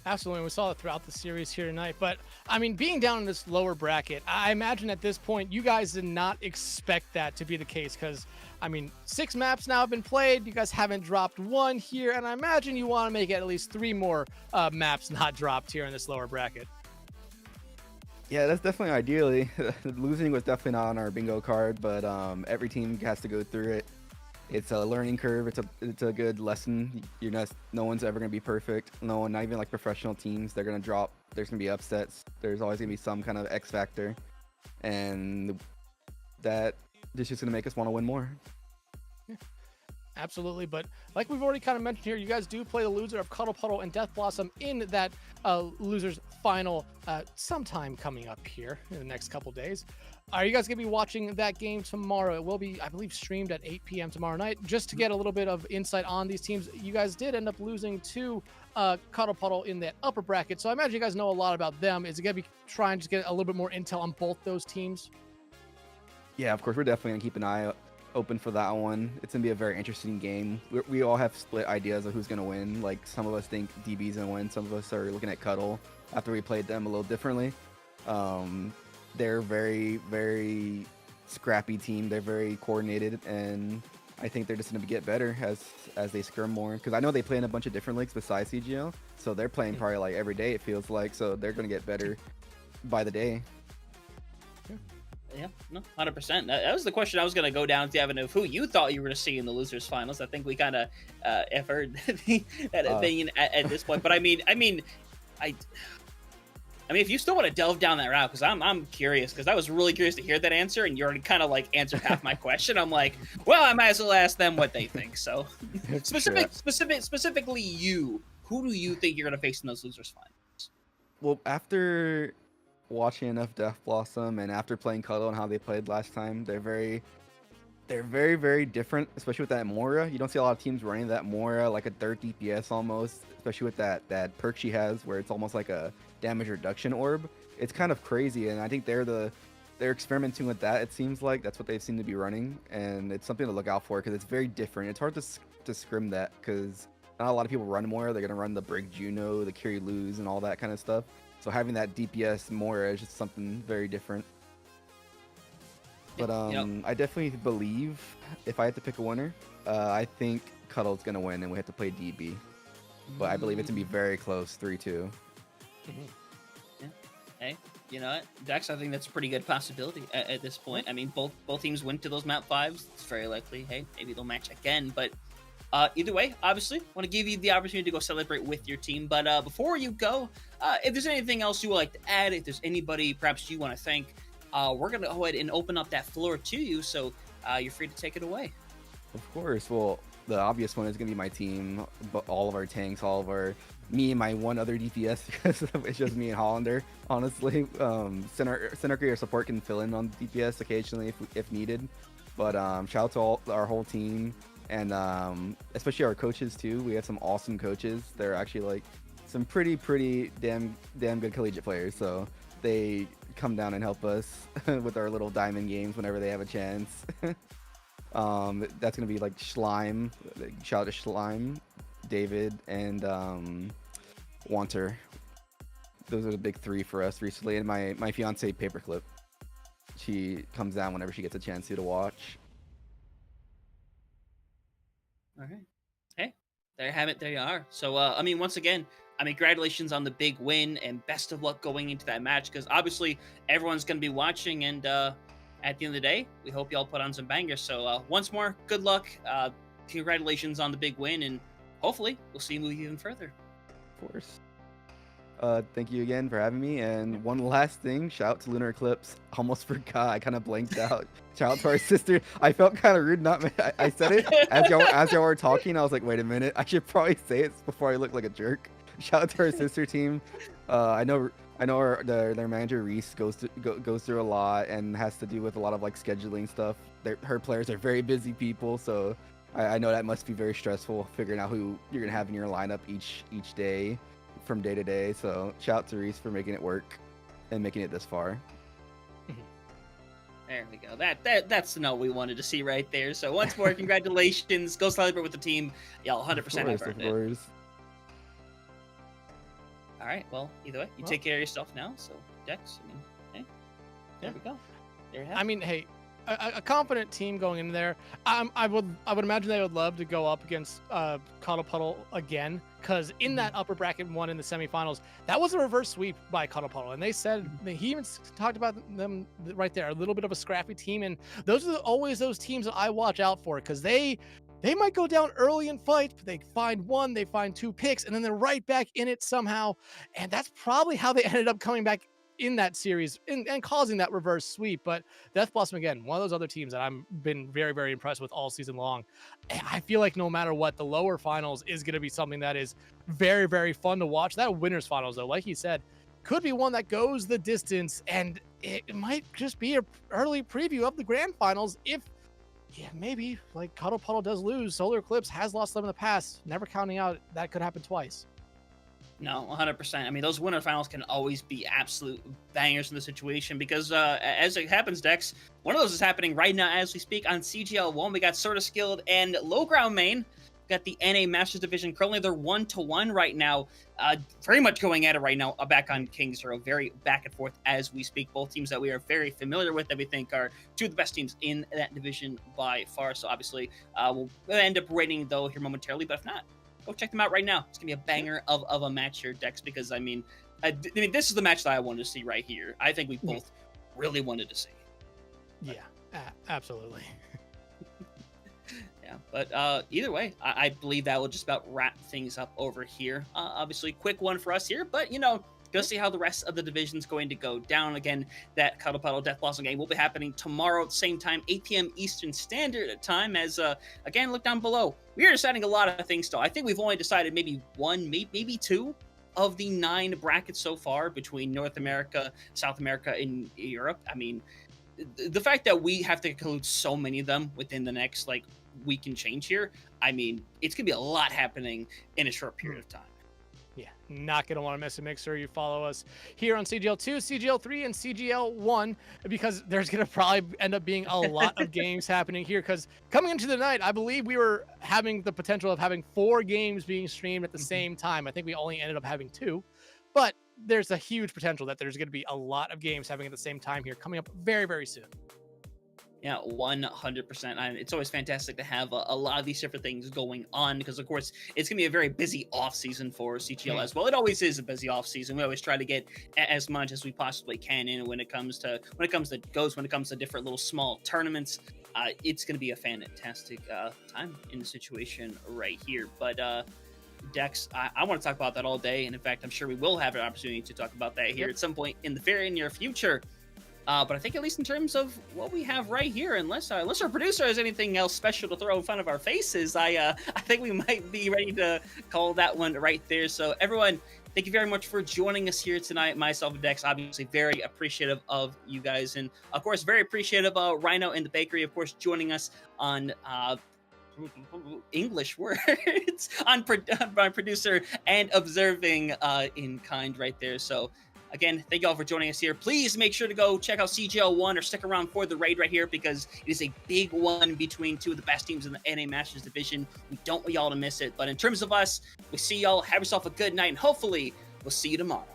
Absolutely. We saw it throughout the series here tonight. But, I mean, being down in this lower bracket, I imagine at this point, you guys did not expect that to be the case because, I mean, 6 maps now have been played. You guys haven't dropped 1 here. And I imagine you want to make at least 3 more maps not dropped here in this lower bracket. Yeah, that's definitely ideally. Losing was definitely not on our bingo card, but every team has to go through it. It's a learning curve. It's a good lesson. No one's ever gonna be perfect. No one, not even like professional teams. They're gonna drop. There's gonna be upsets. There's always gonna be some kind of X factor, and that is just gonna make us want to win more. Yeah, absolutely. But like we've already kind of mentioned here, you guys do play the loser of Cuddle Puddle and Death Blossom in that losers final sometime coming up here in the next couple days. Are you guys going to be watching that game tomorrow? It will be, I believe, streamed at 8 p.m. tomorrow night. Just to get a little bit of insight on these teams, you guys did end up losing to Cuddle Puddle in that upper bracket. So I imagine you guys know a lot about them. Is it going to be trying to get a little bit more intel on both those teams? Yeah, of course, we're definitely going to keep an eye open for that one. It's going to be a very interesting game. We all have split ideas of who's going to win. Like, some of us think DB's going to win. Some of us are looking at Cuddle after we played them a little differently. They're very, very scrappy team. They're very coordinated, and I think they're just going to get better as they scrim more. Because I know they play in a bunch of different leagues besides CGL, so they're playing probably like every day, it feels like. So they're going to get better by the day. Yeah, no, 100%. That was the question I was going to go down to, Evan, of who you thought you were going to see in the losers finals. I think we kind of have heard that opinion at this point. But I mean, if you still want to delve down that route, because I'm curious, because I was really curious to hear that answer, and you already kind of like answered half my question. I'm like, well, I might as well ask them what they think. So, specifically, who do you think you're going to face in those losers finals? Well, after watching enough Death Blossom and after playing Cuddle and how they played last time, they're very, very different, especially with that Moira. You don't see a lot of teams running that Moira, like a third DPS almost, especially with that perk she has where it's almost like a damage reduction orb. It's kind of crazy, and I think they're experimenting with that. It seems like that's what they seem to be running, and it's something to look out for because it's very different. It's hard to scrim that because not a lot of people run Moira. They're going to run the Brig Juno, the Curie Luz, and all that kind of stuff. So having that DPS Moira is just something very different. But I definitely believe if I had to pick a winner, I think Cuddle's going to win, and we have to play DB. But I believe it's going to be very close, 3-2. Yeah. Hey, you know what, Dex, I think that's a pretty good possibility at this point. I mean, both teams went to those map 5s. It's very likely, hey, maybe they'll match again. But either way, obviously, want to give you the opportunity to go celebrate with your team. But before you go, if there's anything else you would like to add, if there's anybody perhaps you want to thank, we're going to go ahead and open up that floor to you. So you're free to take it away. Of course. Well, the obvious one is going to be my team, but all of our tanks, me and my one other DPS, because it's just me and Hollander, honestly. Center or support can fill in on DPS occasionally if needed. But shout out to all our whole team, and especially our coaches too. We have some awesome coaches. They're actually like some pretty damn good collegiate players. So they come down and help us with our little diamond games whenever they have a chance. That's gonna be like Schleim. Shout out to Schleim, David, and Wanter. Those are the big three for us recently. And my fiance Paperclip. She comes down whenever she gets a chance to watch. All right. Hey, there you have it. There you are. So, I mean, once again, congratulations on the big win, and best of luck going into that match, because obviously everyone's going to be watching, and at the end of the day, we hope y'all put on some bangers. So once more, good luck. Congratulations on the big win, and hopefully we'll see you move even further. Of course. Thank you again for having me. And one last thing, shout out to Solar-Eclipse. Almost forgot. I kind of blanked out. Shout out to our sister. I felt kind of rude. I said it as y'all were talking. I was like, wait a minute. I should probably say it before I look like a jerk. Shout out to our sister team. I know their manager Reese goes through a lot and has to do with a lot of like scheduling stuff. Her players are very busy people, so I know that must be very stressful figuring out who you're gonna have in your lineup each day from day to day. So shout out to Reese for making it work and making it this far. There we go. That's the note we wanted to see right there. So once more, congratulations. Go celebrate with the team. Y'all 100% have earned it. All right. Well, either way, you take care of yourself now. So Dex, hey, there we go. There you have it. Hey, a confident team going in there. I would imagine they would love to go up against Cuddle Puddle again, because in that upper bracket one in the semifinals, that was a reverse sweep by Cuddle Puddle, and they said he even talked about them right there, a little bit of a scrappy team, and those are always those teams that I watch out for, because they might go down early in fight, but they find one, they find two picks, and then they're right back in it somehow, and that's probably how they ended up coming back in that series and causing that reverse sweep. But Death Blossom, again, one of those other teams that I've been very, very impressed with all season long. I feel like no matter what, the lower finals is going to be something that is very, very fun to watch. That winners finals, though, like you said, could be one that goes the distance, and it might just be an early preview of the grand finals if, yeah, maybe like Cuddle Puddle does lose. Solar-Eclipse has lost them in the past, never counting out that could happen twice. No, 100%. I mean, those winter finals can always be absolute bangers in the situation because, as it happens, Dex, one of those is happening right now as we speak on CGL 1. We got Sorta Skilled and Low Ground Main. Got the NA Masters Division. Currently, they're 1-1 right now. Very much going at it right now back on King Zero. Very back and forth as we speak. Both teams that we are very familiar with that we think are two of the best teams in that division by far. So, obviously, we'll end up rating, though, here momentarily. But if not, go check them out right now. It's going to be a banger of a match here, Dex, because, I mean, this is the match that I wanted to see right here. I think we both really wanted to see. Yeah, absolutely. Yeah, but either way, I believe that will just about wrap things up over here. Obviously, quick one for us here, but, you know, go see how the rest of the division's going to go down. Again, that Cuddle Puddle Death Blossom game will be happening tomorrow at the same time, 8 p.m. Eastern Standard Time. As, again, look down below. We are deciding a lot of things still. I think we've only decided maybe one, maybe two of the 9 brackets so far between North America, South America, and Europe. I mean, the fact that we have to include so many of them within the next, like, week and change here, I mean, it's going to be a lot happening in a short period of time. Yeah, not going to want to miss it. Make sure you follow us here on CGL2, CGL3, and CGL1 because there's going to probably end up being a lot of games happening here because coming into the night, I believe we were having the potential of having 4 games being streamed at the same time. I think we only ended up having 2, but there's a huge potential that there's going to be a lot of games happening at the same time here coming up very, very soon. Yeah, 100%. It's always fantastic to have a lot of these different things going on because, of course, it's going to be a very busy off season for CGL as well. It always is a busy off season. We always try to get as much as we possibly can in when it comes to different little small tournaments. It's going to be a fantastic time in the situation right here. But Dex, I want to talk about that all day, and in fact, I'm sure we will have an opportunity to talk about that here at some point in the very near future. But I think at least in terms of what we have right here, unless our producer has anything else special to throw in front of our faces, I think we might be ready to call that one right there. So everyone, thank you very much for joining us here tonight. Myself and Dex, obviously very appreciative of you guys. And of course, very appreciative of Rhino and the Bakery, of course, joining us on English words on my producer and observing in kind right there. So again, thank you all for joining us here. Please make sure to go check out CGL1 or stick around for the raid right here because it is a big one between 2 of the best teams in the NA Masters Division. We don't want y'all to miss it. But in terms of us, we see y'all. Have yourself a good night, and hopefully we'll see you tomorrow.